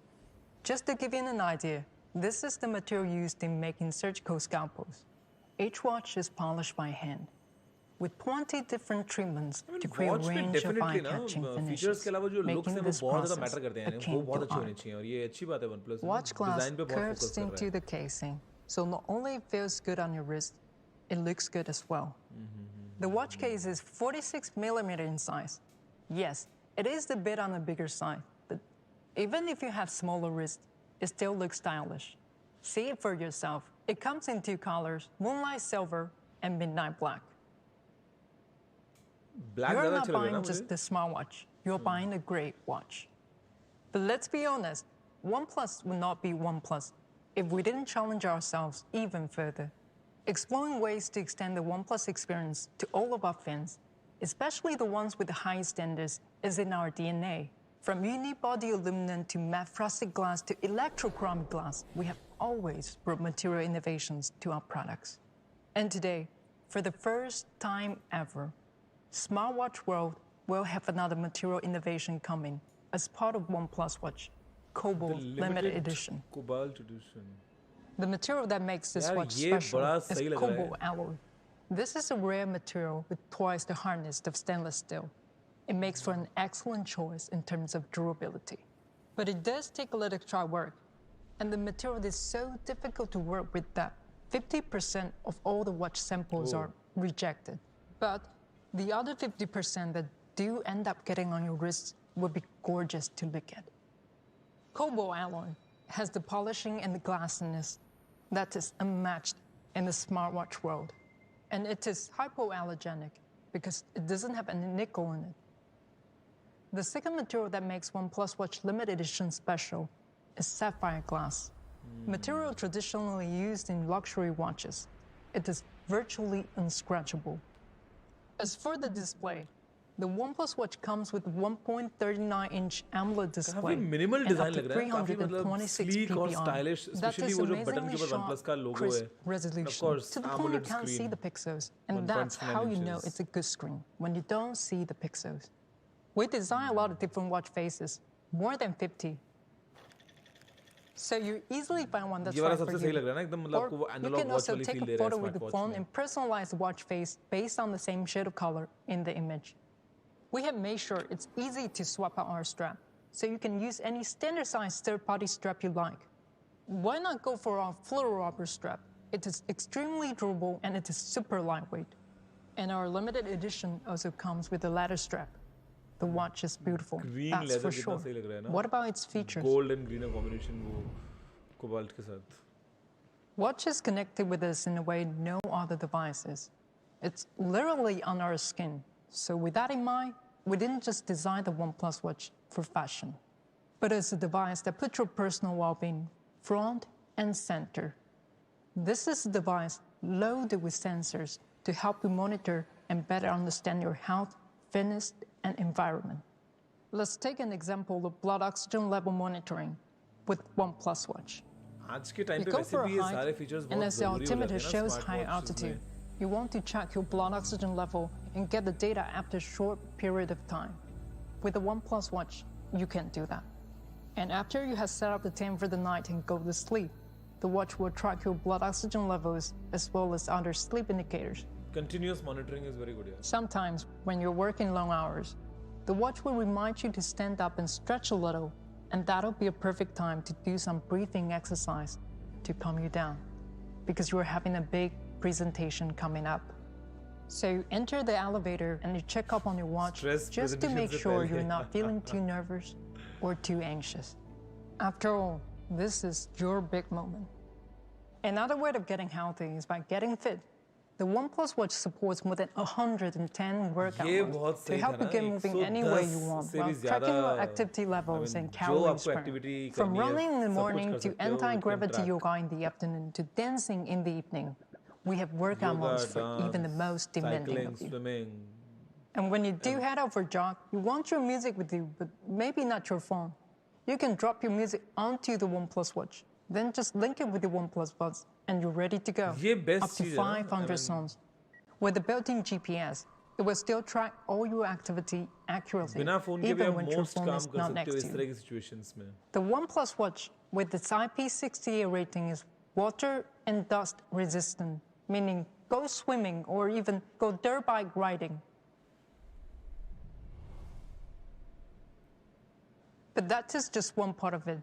Just to give you an idea, this is the material used in making surgical scalpels. Each watch is polished by hand, with 20 different treatments to create a watch में range of definitely ना eye-catching features finishes, के अलावा जो looks making है वो this बहुत ज्यादा process matter करते हैं वो akin बहुत to अच्छी होनी art. चाहिए और ये अच्छी बात है OnePlus Watch glass डिजाइन पे बहुत curves फोकस कर रहा into है. the casing, so not only it feels good on your wrist, it looks good as well. The watch case is 46 millimeter in size. Yes, it is a bit on the bigger side, but even if you have smaller wrists, it still looks stylish. See it for yourself. It comes in two colors, moonlight silver and midnight black. Black You're ज्यादा not अच्छा लग रहा है ना buying just मुझे. a smartwatch. You're buying a great watch. But let's be honest, OnePlus would not be OnePlus if we didn't challenge ourselves even further. Exploring ways to extend the OnePlus experience to all of our fans, especially the ones with the highest standards, is in our DNA. From unibody aluminum to matte frosted glass to electrochromic glass, we have always brought material innovations to our products. And today, for the first time ever, Smartwatch World will have another material innovation coming as part of OnePlus Watch, Cobalt Limited Edition. Cobalt edition. The material that makes this यार, watch ये special बड़ा is सही लग रहा है. cobalt alloy. This is a rare material with twice the hardness of stainless steel. It makes for an excellent choice in terms of durability. But it does take a little extra work, and the material is so difficult to work with that 50% of all the watch samples are rejected. But the other 50% that do end up getting on your wrists will be gorgeous to look at. Cobalt alloy has the polishing and the glassiness that is unmatched in the smartwatch world. And it is hypoallergenic because it doesn't have any nickel in it. The second material that makes OnePlus Watch Limited Edition special is sapphire glass. Material traditionally used in luxury watches. It is virtually unscratchable. As for the display, the OnePlus Watch comes with 1.39-inch AMOLED display काफी minimal and design up to लग रहा है काफी मतलब 326 sleek और ppi. Stylish That specially is वो जो button amazingly के ऊपर OnePlus का sharp, लोगो crisp है. Of resolution. course, To the point you AMOLED can't see screen. the pixels, and that's 1.9 how you know inches. it's a good screen, when you don't see the pixels. We design a lot of different watch faces, more than 50. So you easily find one that's ये वाला right for सबसे सही you. लग रहा है ना एकदम मतलब Or आपको वो you analogue can watch also वाली take फील a दे रहा है photo with the smart phone watch में. and personalize the watch face based on the same shade of color in the image. We have made sure it's easy to swap out our strap, so you can use any standard-sized third-party strap you like. Why not go for our fluoro rubber strap? It is extremely durable and it is super lightweight. And our limited edition also comes with a leather strap. The watch is beautiful, Green that's leather for कितना sure. सही लग रहा है ना. What about its features? Gold and green combination वो cobalt के साथ. Watch is connected with us in a way no other device is. It's literally on our skin. So with that in mind, we didn't just design the OnePlus Watch for fashion, but as a device that puts your personal well-being front and center. This is a device loaded with sensors to help you monitor and better understand your health, fitness, and environment. Let's take an example of blood oxygen level monitoring with OnePlus Watch. आज के time You पे go वैसे for भी a ये hike, सारे features and बहुत as the जरूरी हो जाते altimeter हैं ना shows smart high watches altitude, में. you want to check your blood oxygen level and get the data after a short period of time. With the OnePlus Watch, you can do that. And after you have set up the time for the night and go to sleep, the watch will track your blood oxygen levels as well as other sleep indicators. Continuous monitoring is very good. Yeah. Sometimes, when you're working long hours, the watch will remind you to stand up and stretch a little, and that'll be a perfect time to do some breathing exercise to calm you down, because you're having a big presentation coming up. So you enter the elevator and you check up on your watch Stress just to make presentation se sure pehle. you're not feeling too nervous or too anxious. After all, this is your big moment. Another way of getting healthy is by getting fit. The OnePlus Watch supports more than 110 workout ये modes बहुत to सही help था you ना, get moving any way you 110 want से while भी tracking your ज़्यादा, activity levels and जो calories आपको burned. activity From करनी है, running in the सब कुछ morning कर to सकते हो, you can anti-gravity track. yoga in the afternoon to dancing in the evening, we have workout Yoga, modes for even the dance, most demanding cycling, of you. swimming. And when you do head out for a jog, you want your music with you, but maybe not your phone. You can drop your music onto the OnePlus Watch, then just link it with the OnePlus Buds, and you're ready to go. ये best Up to चीज़ है ना, 500 songs. With the built-in GPS, it will still track all your activity accurately, बिना phone के भी even आप when your most phone काम is कर not सकते हो next इस to तरह you. की situations में. The OnePlus Watch with its IP68 rating is water and dust resistant, meaning go swimming or even go dirt bike riding. But that is just one part of it.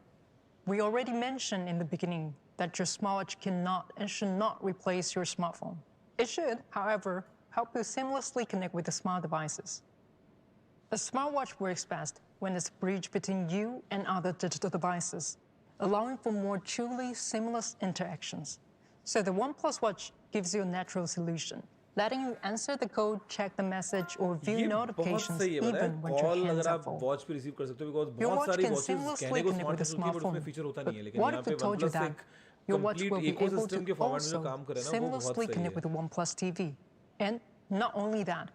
We already mentioned in the beginning that your smartwatch cannot and should not replace your smartphone. It should, however, help you seamlessly connect with the smart devices. A smartwatch works best when it's a bridge between you and other digital devices, allowing for more truly seamless interactions. So the OnePlus Watch gives you a natural solution, letting you answer the code, check the message, or view ये बहुत notifications सही है पता है, even when your call hands अगर are आप full. Watch पे receive कर सकते हो बिकॉज Your बहुत watch सारी can वॉचेस seamlessly कहने को connect with स्मार्ट the होती है बट उसमें smartphone. फीचर होता But नहीं है लेकिन what यहाँ if पे we told you OnePlus that एक your watch will complete be able ecosystem के to फॉर्मेट में also काम करे ना वो बहुत seamlessly सही connect with है. the OnePlus TV? And not only that,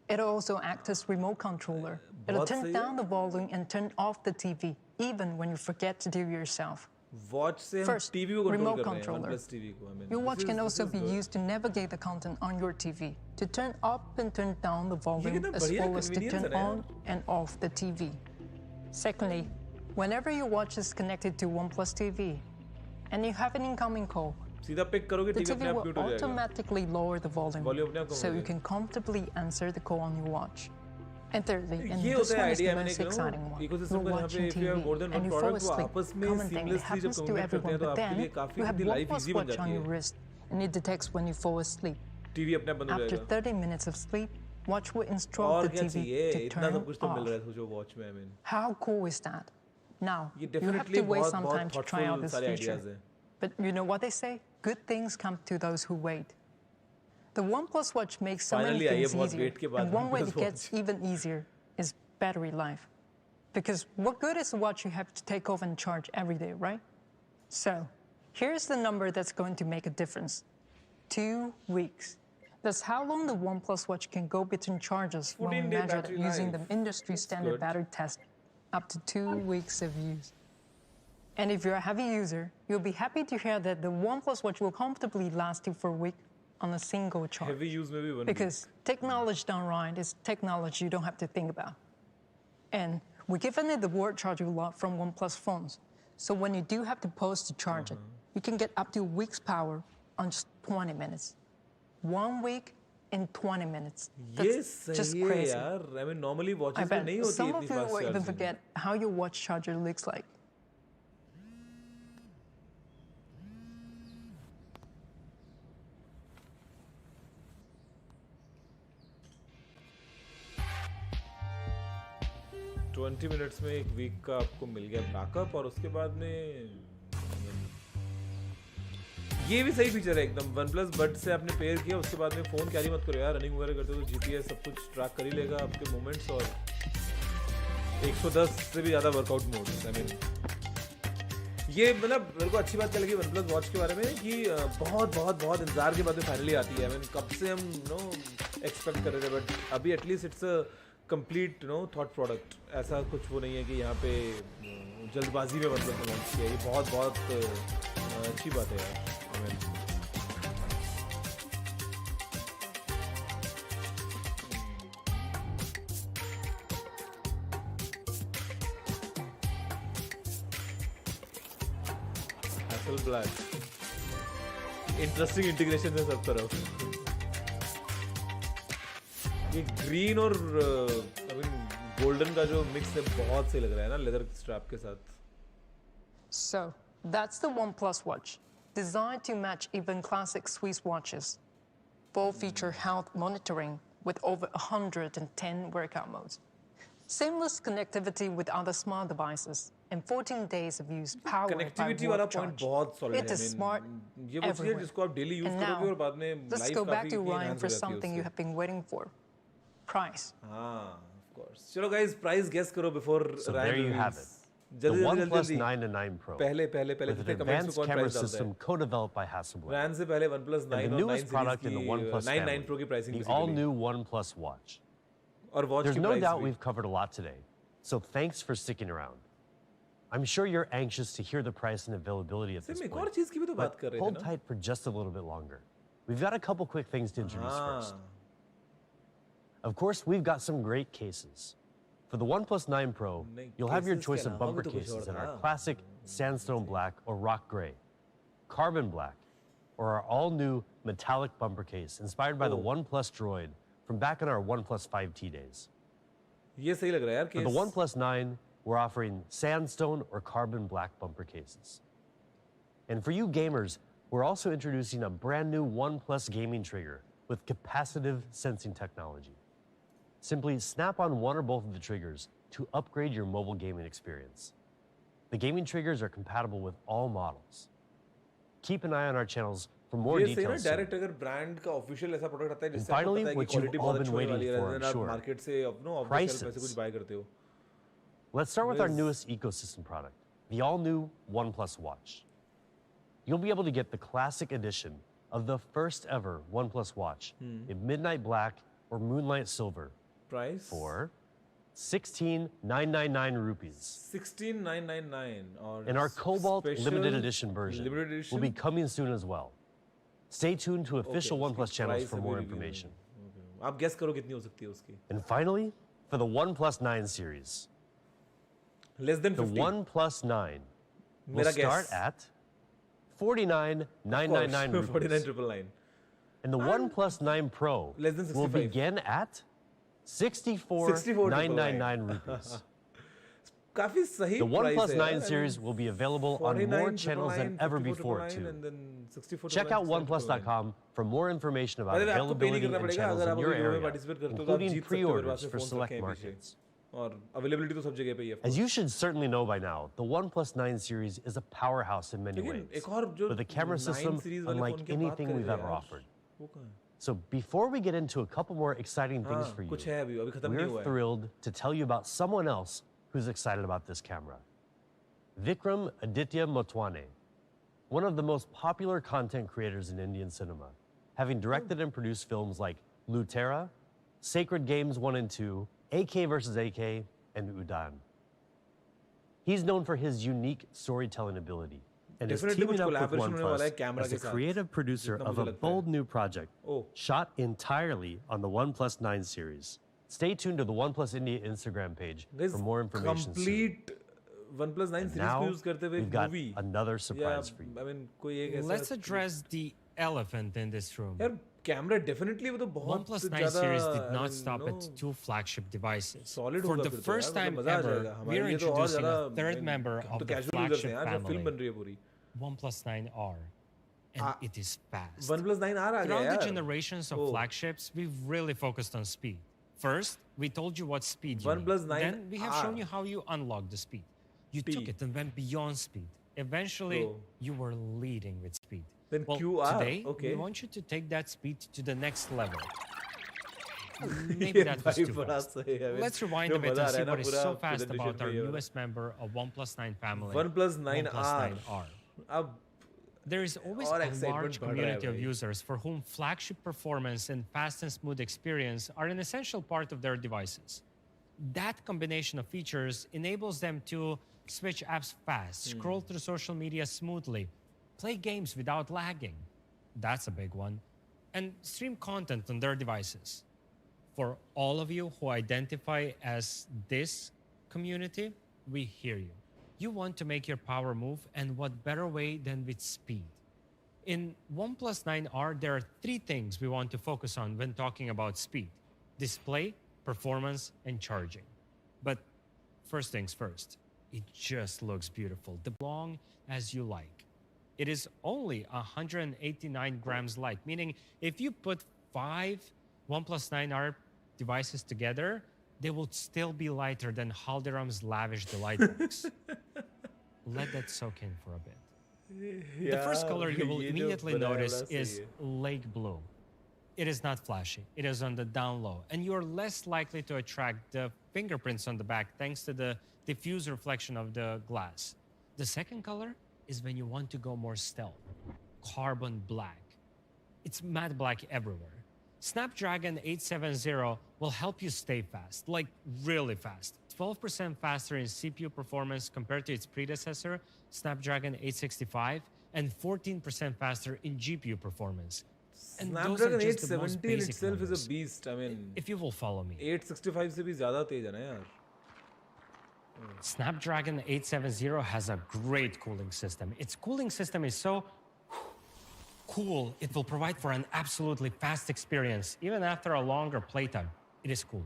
it'll also act as remote controller. It'll बहुत turn सही down है. the volume and turn off the TV, even when you forget to do it yourself. Watch से हम First, TV को control remote कर रहे हैं controller. OnePlus TV को. I mean, Your this watch is- can this also is be good. used to navigate the content on your TV, to turn up and turn down the volume, कितना as बढ़िया well as to convenience turn है ना on and off the TV. Secondly, whenever your watch is connected to OnePlus TV and you have an incoming call, सीधा pick करोगे the TV अपने TV आप will mute हो जाएगा. automatically lower the volume, Volume अपने आप कम so हो you जाएगा. can comfortably answer the call on your watch. And thirdly, and ये this होता है one is the आइडिया मैंने most कि exciting one, इकोसिस्टम you're का जहाँ watching पे if you have more TV than and one you fall product तो asleep. आपस में Common thing, it seamlessly जब happens to communicate करते everyone, हैं तो but आपके लिए then काफी you have अपनी लाइफ OnePlus इजी बन watch on जाती your है. wrist, and it detects when you fall asleep. TV अपने आप बंद हो After जाएगा. 30 minutes of sleep, watch will instruct और the क्या TV चाहिए to इतना सब turn कुछ तो मिल off. रहा है तुझे वॉच में. I mean How cool is that? Now, ये you have definitely to wait बहुत some बहुत time to try out thoughtful this सारे feature. ideas हैं. But you know what they say? Good things come to those who wait. The OnePlus Watch makes so many Finally आई है things बहुत easier, wait के बाद and one way OnePlus it gets watch. even easier is battery life. Because what good is a watch you have to take off and charge every day, right? So, here's the number that's going to make a difference. 2 weeks. That's how long the OnePlus Watch can go between charges when we 14-day measure it battery using life. the industry standard good. battery test, up to 2 weeks of use. And if you're a heavy user, you'll be happy to hear that the OnePlus Watch will comfortably last you for a week on a single charge. Heavy use में भी बन गई. Because technology done right is technology you don't have to think about. And we're giving it the word charger lock from OnePlus phones. So when you do have to pause to charge it, you can get up to a week's power on just 20 minutes. 1 week in 20 minutes. ये That's just सही है crazy. यार. I mean normally I watches में bet नहीं होती some इतनी of you fast will even charging. forget how your watch charger looks like. Twenty minutes में एक वीक का आपको मिल गया बैकअप और उसके बाद में ये भी सही फीचर है एकदम। OnePlus बड से आपने पेयर किया, उसके बाद में फ़ोन कैरी मत करो यार, रनिंग वगैरह करते हो तो GPS सब कुछ ट्रैक कर ही लेगा आपके मूवमेंट्स, और 110 से भी ज़्यादा वर्कआउट मोड। आई मीन ये मतलब मेरे को अच्छी बात क्या लगी OnePlus वॉच के बारे में कि बहुत बहुत बहुत इंतजार के बाद में फाइनली आती है। आई मीन कब से हम एक्सपेक्ट कर रहे थे, बट अभी at least it's a complete thought product. ऐसा कुछ वो नहीं है कि यहाँ पे जल्दबाजी में OnePlus ने लॉन्च किया। ये बहुत बहुत अच्छी बात है यार। I mean black interesting integration है सब तरफ। ये ग्रीन और आई मीन गोल्डन का जो मिक्स है बहुत सही लग रहा है ना लेदर स्ट्रैप के साथ। So, that's the OnePlus watch, designed to match even classic Swiss watches. Both feature health monitoring with over 110 workout modes, seamless connectivity with other smart devices, and 14 days of use powered by connectivity वाला warp point charge. बहुत solid है। It is smart ये वो चीज़ है everywhere. जिसको आप daily use And करोगे now, और बाद में let's लाइफ go back काफी to Ryan enhance for हो जाती है something you उससे। have been waiting for. Price. हाँ, of course। चलो guys, प्राइस गेस करो before So Ryan there you reveals। have it. The जल्दी जल्दी OnePlus जल्दी 9 and 9 Pro, पहले पहले पहले with an जितने कमेंट्स में advanced कौन camera प्राइस डालता system है। co-developed by Hasselblad. रैन से पहले OnePlus 9 And the और 9 newest product in the OnePlus 9 family, Pro की pricing the all-new OnePlus Watch. और वॉच There's की no प्राइस doubt भी। we've covered a lot today, so thanks for sticking around. I'm sure you're anxious to hear the price and availability at this सिर्फ एक और point, चीज की भी तो बात but कर रहे थे hold ना। tight for just a little bit longer. We've got a couple quick things to introduce first. हाँ, Of course, we've got some great cases. For the OnePlus 9 Pro, नहीं, you'll have your cases choice के of अलावा bumper भी तो कुछ cases और in our था। classic sandstone black or rock gray, carbon black, or our all-new metallic bumper case inspired by the Oh. OnePlus Droid from back in our OnePlus 5T days. ये सही लग रहा है यार For the case. OnePlus 9, we're offering sandstone or carbon black bumper cases. And for you gamers, we're also introducing a brand new OnePlus gaming trigger with capacitive sensing technology. Simply snap on one or both of the triggers to upgrade your mobile gaming experience. The gaming triggers are compatible with all models. Keep an eye on our channels for more ये सही ना details soon. Direct अगर brand का official ऐसा product आता है जिससे And आपको finally, पता है कि what you've क्वालिटी all बहुत been अच्छी होने waiting वाली है, for, rather I'm than आप sure. मार्केट से off no off the shelf ऐसे कुछ Prices. बाय करते हो। Let's start with our Yes. newest ecosystem product, the all-new OnePlus Watch. You'll be able to get the classic edition of the first ever OnePlus Watch in midnight black or moonlight silver price for 16,999 rupees. 16,999 और And our Cobalt special limited edition version limited edition will be coming soon as well. Stay tuned to official Okay, OnePlus उसकी channels price for अभी more reveal information. नहीं है। Okay. आप guess करो कितनी हो सकती है उसकी। And finally, for the OnePlus 9 series, Less than the 50। OnePlus 9 will मेरा start guess। at 49,999 rupees. 49,999। And the OnePlus 9 Pro Less than will 65. begin at 64,999 rupees. काफी सही The प्राइस OnePlus है 9 यार। series will be available on more channels than ever before, 54,999, too. and then 64,999, Check out OnePlus.com for more information about by the way, आपको pay नहीं availability करना and पड़ेगा channels अगर in आप your अभी video में area, participate करते हो तो आप including जीत सकते हो मेरे pre-orders पास से for phones select रखे हैं markets. पीछे। और अवेलेबिलिटी तो सब जगह पे ही है। As you should certainly know by now, the OnePlus 9 series is a powerhouse in many लेकिन ways, एक और जो with a camera 9 system series वाले unlike phone की बात anything कर we've रहे थे ever यार, offered. वो कहाँ है? So before we get into a couple more exciting things हाँ, for you, कुछ है अभी खत्म नहीं we're हुआ है। thrilled to tell you about someone else who's excited about this camera. Vikram Aditya Motwane, one of the most popular content creators in Indian cinema, having directed and produced films like Lutera, Sacred Games 1 and 2, AK vs. AK, and Udan. He's known for his unique storytelling ability and is Definitely teaming कुछ up with collaboration होने वाला है OnePlus camera as के the साथ, creative producer जितना of मुझे a लगता है। bold new project Oh. shot entirely on the OnePlus 9 series. Stay tuned to the OnePlus India Instagram page Guys, for more information soon. complete OnePlus 9 series Now, को use करते हुए we've एक got movie another surprise for you. I mean कोई एक ऐसा Let's address the elephant in this room. यार camera definitely वो तो बहुत OnePlus 9 ज़्यादा, series did I not mean, stop no, at two flagship devices. solid For होगा the फिर तो first यार, time मतलब मजा आ ever, जाएगा। we हमारे are लिए तो और introducing ज़्यादा, a third I mean, member हम of तो the casual users हैं flagship यार, जब फिल्म बन family, रही है पूरी। OnePlus 9R. And it is fast. OnePlus 9 आ गया Throughout यार। the generations of Oh. flagships, we've really focused on speed. First, we told you what speed you OnePlus need. 9 Then we have shown R. you how you unlock the speed. You T. took it and went beyond speed. Eventually, Bro. you were leading with speed. Then Well, QR, today, okay. we want you to take that speed to the next level. Maybe ये that was भाई too बड़ा fast. सही है, I mean, Let's rewind जो a bit मजा आ and रहा see है ना what is पूरा so fast presentation about our पे ये वाला। newest member of OnePlus 9 family, OnePlus 9R OnePlus 9R. अब There is always और a excitement large बढ़ रहा है community of भाई। users for whom flagship performance and fast and smooth experience are an essential part of their devices. That combination of features enables them to switch apps fast, scroll through social media smoothly, play games without lagging. That's a big one. And stream content on their devices. For all of you who identify as this community, we hear you. You want to make your power move, and what better way than with speed? In OnePlus 9R, there are 3 things we want to focus on when talking about speed: display, performance, and charging. But first things first, it just looks beautiful, as long as you like. It is only 189 grams light, meaning if you put 5 OnePlus 9R devices together, they will still be lighter than Haldiram's lavish delight box. Let that soak in for a bit. The first color you will immediately notice is lake blue. It is not flashy. It is on the down low, and you're less likely to attract the fingerprints on the back thanks to the diffuse reflection of the glass. The second color is when you want to go more stealth, carbon black. It's matte black everywhere. Snapdragon 870 will help you stay fast, like really fast. 12% faster in CPU performance compared to its predecessor, Snapdragon 865, and 14% faster in GPU performance. And those are Snapdragon just the most 817 basic itself is numbers. a beast. I mean, If you will follow me. 865 से भी ज़्यादा तेज है ना यार. Snapdragon 870 has a great cooling system. Its cooling system is so cool, it will provide for an absolutely fast experience. Even after a longer playtime, it is cool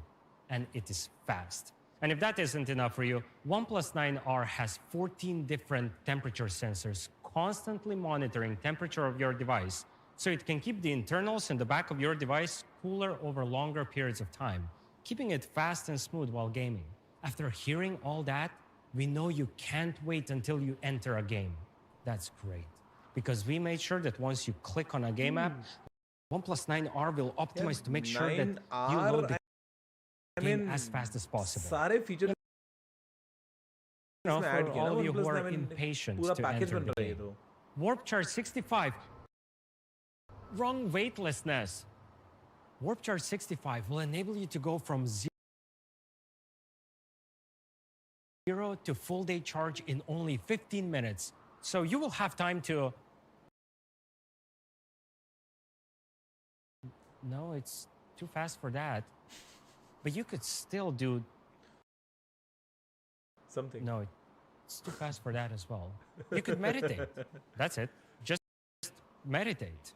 and it is fast. And if that isn't enough for you, OnePlus 9R has 14 different temperature sensors constantly monitoring temperature of your device, so it can keep the internals in the back of your device cooler over longer periods of time, keeping it fast and smooth while gaming. After hearing all that, we know you can't wait until you enter a game. That's great, because we made sure that once you click on a game app, OnePlus 9R will optimize to make sure that you load the game as fast as possible. सारे features You know, इसमें add for किया ना all of you who OnePlus are ने, I mean, impatient पूरा to package enter बन the रहा है ये game. तो. Warp Charge 65. Wrong weightlessness. Warp Charge 65 will enable you to go from 0 to full day charge in only 15 minutes. So you will have time to... No, it's too fast for that. But you could still do... Something. No, it's too fast for that as well. You could meditate. That's it. Just meditate.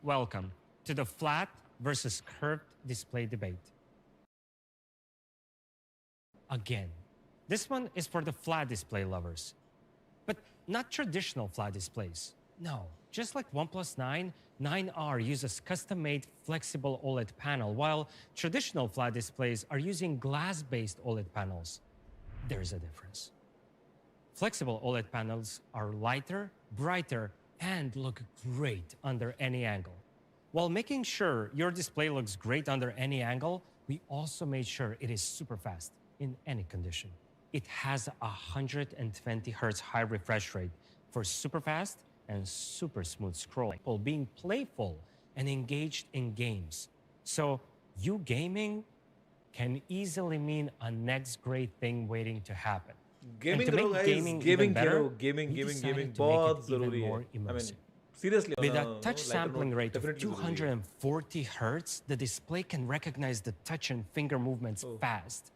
Welcome to the flat versus curved display debate. Again, this one is for the flat display lovers, but not traditional flat displays. No, just like OnePlus 9, 9R uses custom-made flexible OLED panel, while traditional flat displays are using glass-based OLED panels. There's a difference. Flexible OLED panels are lighter, brighter, and look great under any angle. While making sure your display looks great under any angle, we also made sure it is super fast in any condition. It has 120 Hz high refresh rate for super fast and super smooth scrolling, while being playful and engaged in games. So you gaming can easily mean a next great thing waiting to happen. Gaming And to करो make guys, gaming gaming even better, करो, gaming we gaming decided gaming to make बहुत it even ज़रूरी है. more I mean, immersive. seriously. With on a touch lighter sampling note, rate of definitely ज़रूरी है. 240 Hz, the display can recognize the touch and finger movements fast.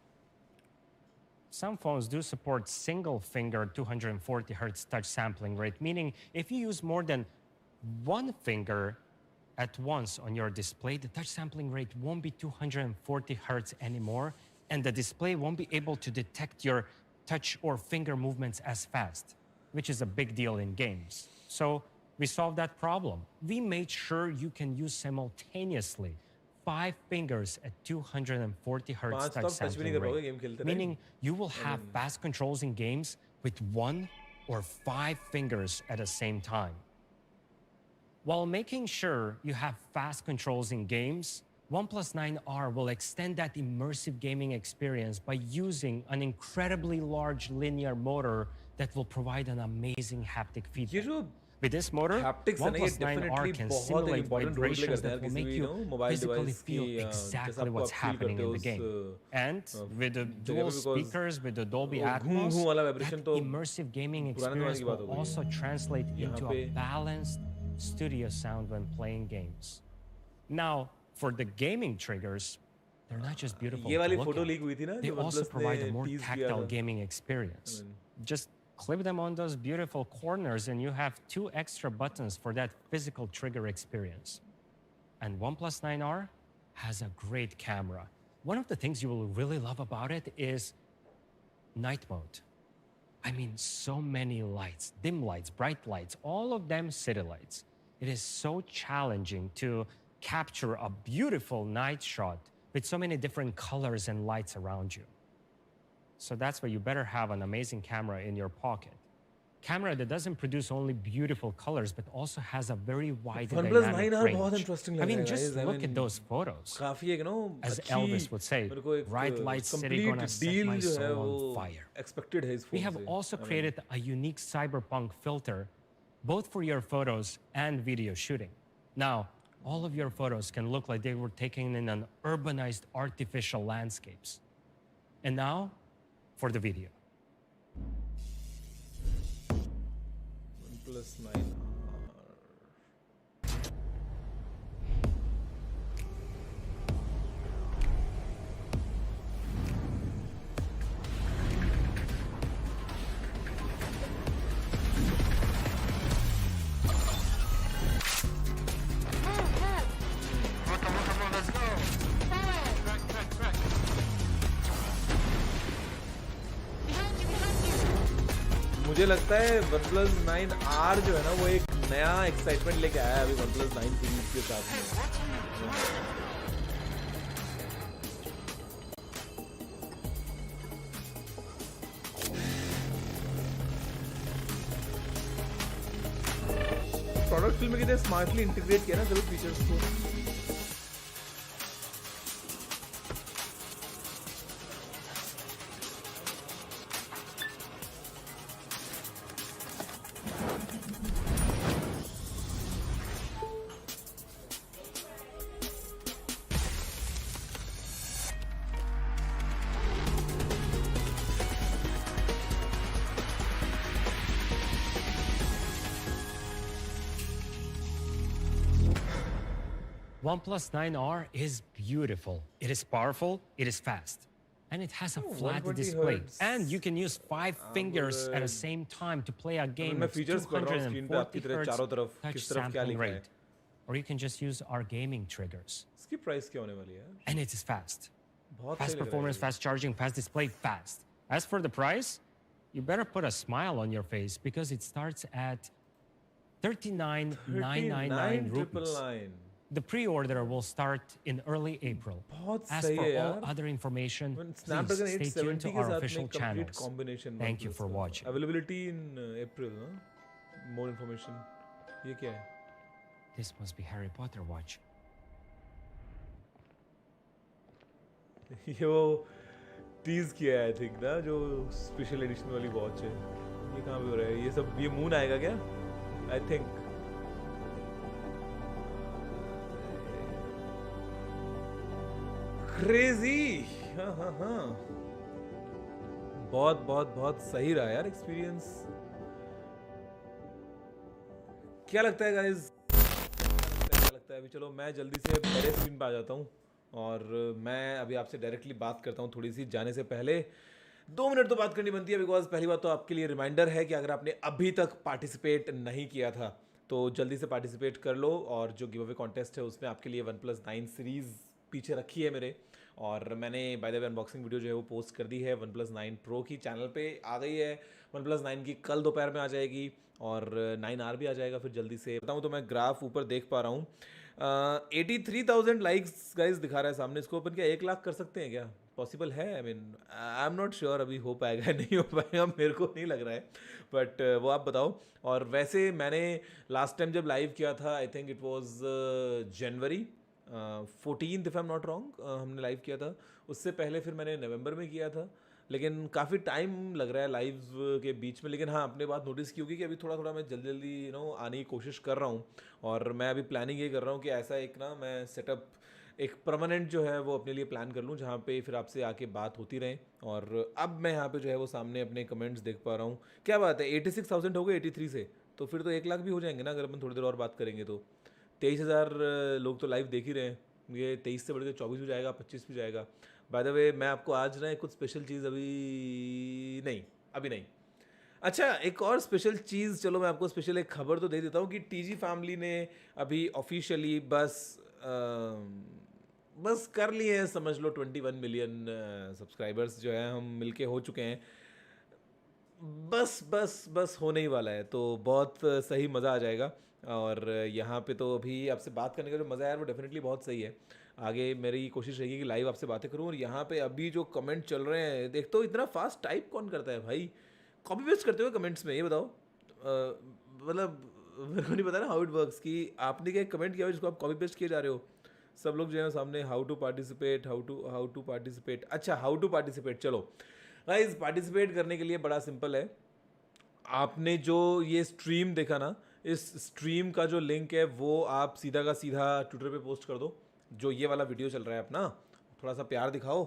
Some phones do support single finger 240 Hz touch sampling rate, meaning if you use more than one finger at once on your display, the touch sampling rate won't be 240 Hz anymore, and the display won't be able to detect your touch or finger movements as fast, which is a big deal in games. So we solved that problem. We made sure you can use simultaneously 5 fingers at 240 hertz पांच तो touch आप touch भी नहीं sampling कर पाओगे rate, game खेलते meaning time. you will have fast controls in games with 1 or 5 fingers at the same time. While making sure you have fast controls in games, OnePlus 9R will extend that immersive gaming experience by using an incredibly large linear motor that will provide an amazing haptic ये feedback. जो With this motor, haptics है ना, ये OnePlus 9R definitely can बहुत एक simulate important role play vibrations करते हैं that will किसी make भी you mobile physically device feel की exactly जैसा what's आपको आप feel happening करते in हो the game. And with the जगह dual पे because speakers, with the Dolby घूम Atmos, घूम वाला that vibration तो immersive gaming पुराने जमाने experience की बात will हो गई also translate यहाँ into पे a balanced studio sound when playing games. Now, for the gaming triggers, they're not just beautiful ये to वाली look photo at. leak हुई थी ना They जो also OnePlus provide a ने more tease किया tactile था gaming experience. Just clip them on those beautiful corners and you have 2 extra buttons for that physical trigger experience. And OnePlus 9R has a great camera. One of the things you will really love about it is night mode. I mean, so many lights, dim lights, bright lights, all of them city lights. It is so challenging to capture a beautiful night shot with so many different colors and lights around you. So that's why you better have an amazing camera in your pocket. Camera that doesn't produce only beautiful colors, but also has a very wide OnePlus dynamic 9R range. बहुत interesting I लग mean, रहा है just guys. I look mean, at those photos. काफी एक As अच्छी Elvis would say, मेरे को एक bright light city complete gonna set deal my जो है soul वो on fire. expected है इस We phone have से. also I mean, created a unique cyberpunk filter, both for your photos and video shooting. Now, all of your photos can look like they were taken in an urbanized artificial landscapes. And now, for the video. OnePlus 9R. मुझे लगता है OnePlus 9R जो है ना वो एक नया excitement लेके आया है अभी OnePlus 9 सीरीज के साथ में. प्रोडक्ट फिल्म में कितने स्मार्टली इंटीग्रेट किया ना सभी फीचर्स को. OnePlus 9R is beautiful. It is powerful, it is fast, and it has a flat 120 display. hertz. And you can use 5 fingers at the same time to play a game मैं with features पढ़ रहा हूँ screen पे 240 आपकी तरह hertz चारों तरफ touch किस तरफ क्या sampling लिखा है. rate. Or you can just use our gaming triggers. इसकी प्राइस क्या होने वाली है? And it is fast. बहुत Fast सही लग रहा है performance, ये. fast charging, fast display, fast. As for the price, you better put a smile on your face because it starts at 39,999 rupees. 39,999. The pre-order will start in early April. बहुत As सही for है all यार. other information, When please Snapdragon stay tuned 870 to के our साथ official में complete channels. combination Thank you OnePlus for का. watching. Availability in April, huh? More information. ये क्या है? This must be Harry Potter watch. ये वो टीज किया है आई थिंक ना जो स्पेशल एडिशन वाली वॉच है. ये कहाँ पे हो रहा है? ये सब ये मून आएगा क्या? I think. क्रेजी. हाँ हाँ हाँ. बहुत बहुत बहुत सही रहा यार एक्सपीरियंस. क्या लगता है गाइस? क्या लगता है? अभी चलो मैं जल्दी से पहले स्क्रीन पे आ जाता हूँ और मैं अभी आपसे डायरेक्टली बात करता हूँ. थोड़ी सी जाने से पहले 2 मिनट तो बात करनी बनती है बिकॉज पहली बात तो आपके लिए रिमाइंडर है कि अगर आपने अभी तक पार्टिसिपेट नहीं किया था तो जल्दी से पार्टिसिपेट कर लो. और जो गिव अवे कॉन्टेस्ट है उसमें आपके लिए OnePlus 9 सीरीज़ पीछे रखी है मेरे. और मैंने bye the way unboxing video जो है वो पोस्ट कर दी है. OnePlus 9 Pro की चैनल पे आ गई है. OnePlus 9 की कल दोपहर में आ जाएगी और 9R भी आ जाएगा फिर जल्दी से. बताऊँ तो मैं ग्राफ ऊपर देख पा रहा हूँ 83,000 लाइक्स गाइस दिखा रहा है सामने. इसको अपन क्या 1 लाख कर सकते हैं क्या? पॉसिबल है? I mean I am not sure अभी हो पाएगा नहीं हो पाएगा, मेरे को नहीं लग रहा है, बट वो आप बताओ. और वैसे मैंने लास्ट टाइम जब लाइव किया था, I think it was January 14th if I am not wrong, हमने लाइव किया था. उससे पहले फिर मैंने नवंबर में किया था, लेकिन काफ़ी टाइम लग रहा है लाइव के बीच में. लेकिन हाँ, आपने बात नोटिस की होगी कि अभी थोड़ा थोड़ा मैं जल्दी जल्दी आने की कोशिश कर रहा हूँ. और मैं अभी प्लानिंग ये कर रहा हूँ कि ऐसा एक ना मैं सेटअप एक परमानेंट जो है वो अपने लिए प्लान कर लूँ, जहाँ पे फिर आपसे आके बात होती रहे. और अब मैं यहाँ पे जो है वो सामने अपने कमेंट्स देख पा रहा हूँ. क्या बात है, 86,000 हो गए 83 से, तो फिर तो 1 लाख भी हो जाएंगे ना अगर अपन थोड़ी देर और बात करेंगे तो. 23,000 लोग तो लाइव देख ही रहे हैं. ये 23 से बढ़ के 24 भी जाएगा, 25 भी जाएगा. बाय द वे, मैं आपको आज ना कुछ स्पेशल चीज़ अभी नहीं. अच्छा, एक और स्पेशल चीज़, चलो मैं आपको स्पेशल एक खबर तो दे देता हूँ कि टीजी फैमिली ने अभी ऑफिशियली बस कर लिए हैं, समझ लो 21 मिलियन सब्सक्राइबर्स जो है हम मिलके हो चुके हैं. बस होने ही वाला है, तो बहुत सही मज़ा आ जाएगा. और यहाँ पे तो अभी आपसे बात करने का जो मज़ा है यार वो डेफिनेटली बहुत सही है. आगे मेरी कोशिश रहेगी कि लाइव आपसे बातें करूँ. और यहाँ पे अभी जो कमेंट चल रहे हैं, देख तो इतना फास्ट टाइप कौन करता है भाई? कॉपी पेस्ट करते हो कमेंट्स में? ये बताओ. मतलब मेरे को नहीं पता ना हाउ इट वर्क्स, कि आपने क्या कमेंट किया हो जिसको आप कॉपी पेस्ट किए जा रहे हो. सब लोग जो है सामने हाउ टू पार्टिसिपेट. अच्छा, हाउ टू पार्टिसिपेट. चलो गाइस, पार्टिसिपेट करने के लिए बड़ा सिंपल है. आपने जो ये स्ट्रीम देखा ना, इस स्ट्रीम का जो लिंक है वो आप सीधा का सीधा ट्विटर पे पोस्ट कर दो. जो ये वाला वीडियो चल रहा है अपना, थोड़ा सा प्यार दिखाओ,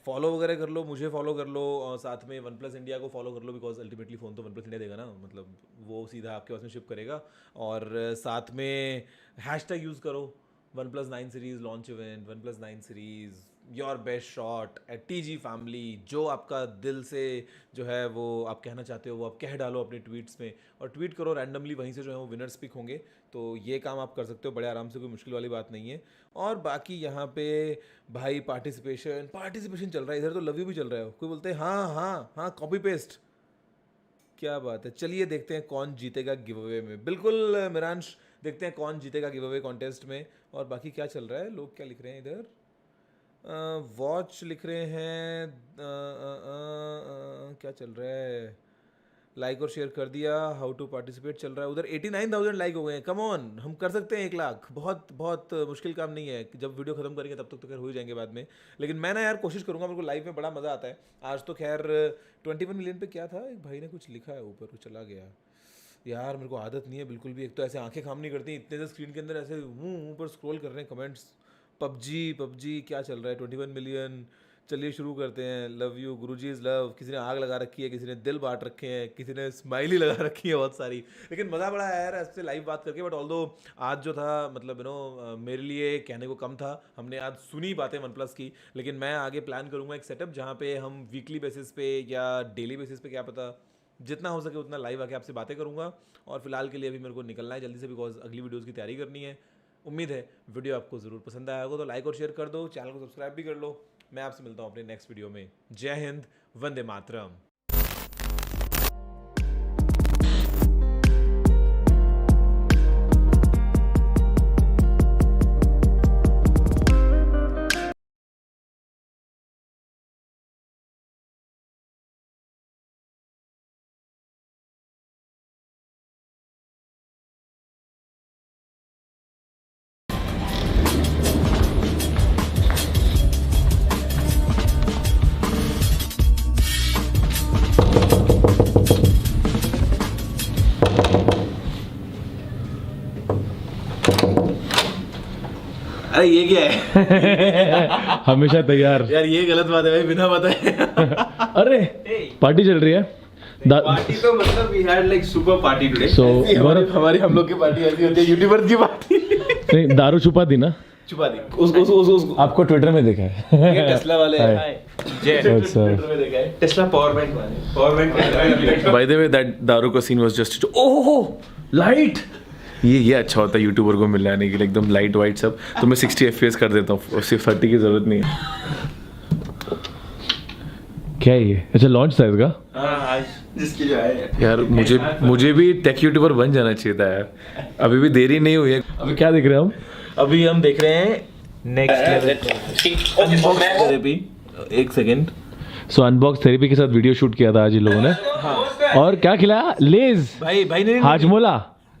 फॉलो वगैरह कर लो, मुझे फॉलो कर लो, और साथ में वन प्लस इंडिया को फॉलो कर लो, बिकॉज अल्टीमेटली फ़ोन तो वन प्लस इंडिया देगा ना, मतलब वो सीधा आपके पास में शिप करेगा. और साथ में हैशटैग यूज़ करो, OnePlus 9 series launch event, OnePlus 9 series your best shot at TG family. जो आपका दिल से जो है वो आप कहना चाहते हो वो आप कह डालो अपने ट्वीट्स में, और ट्वीट करो रैंडमली, वहीं से जो है वो विनर्स पिक होंगे. तो ये काम आप कर सकते हो बड़े आराम से, कोई मुश्किल वाली बात नहीं है. और बाकी यहाँ पे भाई पार्टिसिपेशन चल रहा है. इधर तो लव यू भी चल रहा है. कोई बोलते हैं हाँ कॉपी पेस्ट. क्या बात है. चलिए देखते हैं कौन जीतेगा गिव अवे में. बिल्कुल मिरांश, देखते हैं कौन जीतेगा गिव अवे कॉन्टेस्ट में. और बाकी क्या चल रहा है, लोग क्या लिख रहे हैं इधर? वॉच लिख रहे हैं. क्या चल रहा है? लाइक और शेयर कर दिया. हाउ टू पार्टिसिपेट चल रहा है. उधर 89,000 लाइक हो गए हैं. कम ऑन, हम कर सकते हैं 1 लाख. बहुत मुश्किल काम नहीं है. जब वीडियो खत्म करेंगे तब तक तो खैर हो ही जाएंगे बाद में. लेकिन मैं ना यार कोशिश करूंगा, मेरे को लाइव में बड़ा मज़ा आता है. आज तो खैर 21 मिलियन पे क्या था, एक भाई ने कुछ लिखा है ऊपर, वो चला गया यार. मेरे को आदत नहीं है बिल्कुल भी. एक तो ऐसे आंखें काम नहीं करती, इतने से स्क्रीन के अंदर ऐसे ऊपर स्क्रॉल कर रहे हैं कमेंट्स. पबजी क्या चल रहा है, 21 मिलियन. चलिए शुरू करते हैं. Love you, Guruji is love. किसी ने आग लगा रखी है, किसी ने दिल बांट रखे हैं, किसी ने स्माइली लगा रखी है, बहुत सारी. लेकिन मज़ा बड़ा आया यार ऐसे लाइव बात करके. बट ऑल्दो आज जो था, मतलब मेरे लिए कहने को कम था. हमने आज सुनी बातें OnePlus की, लेकिन मैं आगे प्लान करूँगा एक सेटअप जहाँ पे हम वीकली बेसिस पे या डेली बेसिस पे, क्या पता, जितना हो सके उतना लाइव आके आपसे बातें करूँगा. और फिलहाल के लिए अभी मेरे को निकलना है जल्दी से, बिकॉज अगली वीडियोज़ की तैयारी करनी है. उम्मीद है वीडियो आपको ज़रूर पसंद आया होगा, तो लाइक और शेयर कर दो, चैनल को सब्सक्राइब भी कर लो. मैं आपसे मिलता हूँ अपने नेक्स्ट वीडियो में. जय हिंद, वंदे मातरम. अरे ये क्या है? हमेशा तैयार. यार ये गलत बात है भाई, बिना बताए. अरे पार्टी चल रही है. पार्टी तो मतलब we had like super party today. So, हमारी हम लोग की पार्टी ऐसी होती है, यूट्यूबर्स की पार्टी. नहीं, दारू छुपा दी ना. छुपा दी. उसको आपको ट्विटर में देखा है. ये टेस्ला वाले हैं. ट्विटर में देखा है. Tesla power bank. By the way that दारू का scene was just oh light. ये अच्छा होता है यूट्यूबर को मिलाने के लिए, एकदम लाइट वाइट सब. तो मैं 60 FPS कर देता हूँ, सिर्फ 30 की जरूरत नहीं है. क्या है ये? अच्छा लॉन्च था इसका. जिसकी जो है यार मुझे भी टेक यूट्यूबर बन जाना चाहिए था यार. अभी भी देरी नहीं हुई है. अभी क्या देख रहे हैं हम? अभी हम देख रहे हैं नेक्स्ट लेवल अनबॉक्स थेरेपी। एक सेकंड। सो अनबॉक्स थेरेपी के साथ वीडियो शूट किया था आज इन लोगों ने। और क्या खिलाया? लेज, भाई ने Hajmola,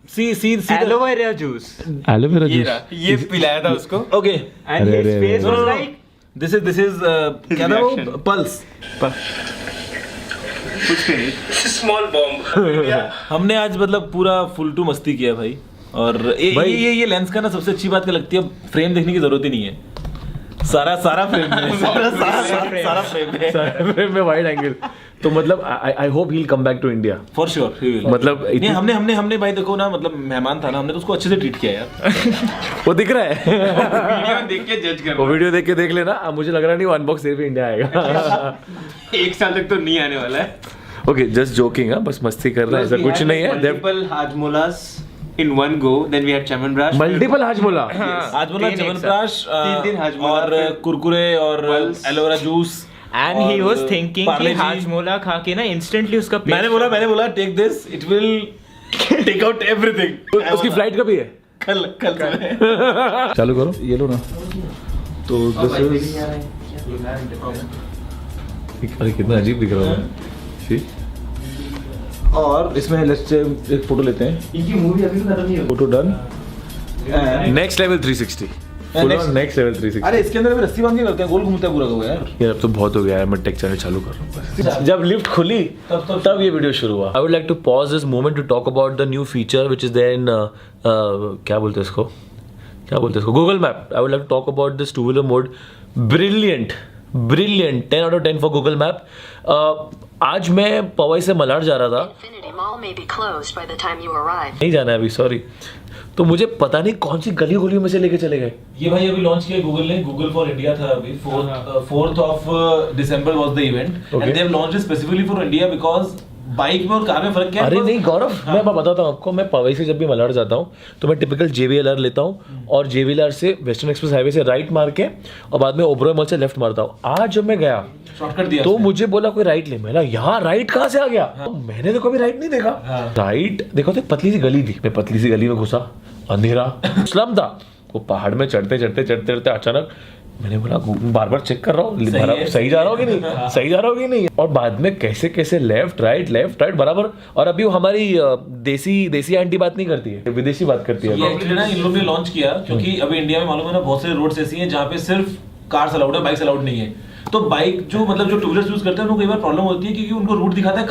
C aloe vera juice, aloe vera juice ये पिलाया था उसको। Okay and his face was like this is क्या था वो? पल्स। कुछ नहीं, स्मॉल बॉम्ब। हमने आज मतलब पूरा फुल टू मस्ती किया भाई। और ये लेंस का ना सबसे अच्छी बात क्या लगती है, फ्रेम देखने की जरूरत ही नहीं है, सारा फ्रेम में सारा फ्रेम में वाइड एंगल। तो मतलब I hope he will come back to India for sure. मतलब नहीं, हमने भाई देखो ना, मतलब मेहमान था ना, हमने तो उसको अच्छे से ट्रीट किया यार। वो दिख रहा है, वीडियो देख के जज कर, वो वीडियो देख के देख लेना। मुझे लग रहा नहीं वो अनबॉक्स सिर्फ इंडिया आएगा। 1 साल तक तो नहीं आने वाला है। ओके जस्ट जोकिंग, बस मस्ती कर रहा है, ऐसा कुछ नहीं है। Multiple Hajmolas in one go, then we had Chyawanprash, multiple Hajmola, Chyawanprash, 3 Hajmola और कुरकुरे और aloe vera juice. and he was thinking कि हाजमोला खा के ना instantly उसका मैंने बोला take this, it will take out everything. उसकी फ्लाइट कभी है? कल चालू करो, ये लो ना। तो दिस इज, अरे कितना अजीब दिख रहा है। और इसमें लेट्स एक फोटो लेते हैं। इनकी मूवी अभी भी खत्म नहीं हुई। Photo done. Next level 360, next level 360। अरे इसके अंदर भी रस्सी बांध के करते हैं, गोल घूमता है पूरा का यार। अब तो बहुत हो गया है, मैं टेक चैनल चालू कर रहा हूँ। जब लिफ्ट खुली तब ये वीडियो शुरू हुआ। I would like to pause this moment to talk about the new feature which is there in क्या बोलते हैं इसको Google map. I would like to talk about this two wheeler mode. Brilliant 10 out of 10 for Google map. आज मैं पवई से मलाड जा रहा था, नहीं जाना है अभी, सॉरी। तो मुझे पता नहीं कौन सी गलियों में से लेके चले गए। ये भाई अभी लॉन्च किया गूगल ने, गूगल फॉर इंडिया था अभी, 4th of December was the event and they have launched it specifically for India because bike में और कार में फर्क क्या है? अरे नहीं गौरव, मैं बताता हूँ आपको। मैं पवई से जब भी मलाड जाता हूँ तो मैं टिपिकल JVLR लेता हूँ और JVLR से वेस्टर्न एक्सप्रेस हाईवे से राइट मार के और बाद में ओबरॉय मॉल से लेफ्ट मारता हूँ। आज जब मैं गया शॉर्टकट दिया तो मुझे बोला कोई राइट ले। मैं यहाँ राइट कहाँ से आ गया? तो मैंने तो कभी राइट नहीं देखा। राइट देखो तो पतली सी गली थी, मैं पतली सी गली में घुसा, अंधेरा स्लम था। वो पहाड़ में चढ़ते अचानक मैंने बोला, बार चेक कर रहा हूँ सही जा रहा हूँ कि नहीं, और बाद में कैसे लेफ्ट राइट बराबर। और अभी वो हमारी देसी आंटी बात नहीं करती है, विदेशी बात करती है। ये एक्चुअली ना इन लोगों ने लॉन्च किया क्योंकि अभी इंडिया में मालूम है ना बहुत सारे रोड्स ऐसी हैं जहाँ पे सिर्फ कार्स अलाउड है, बाइक्स अलाउड नहीं है। तो बाइक जो टू व्हीलर्स यूज करते हैं उनको कई बार प्रॉब्लम होती है क्योंकि उनको रूट दिखाता है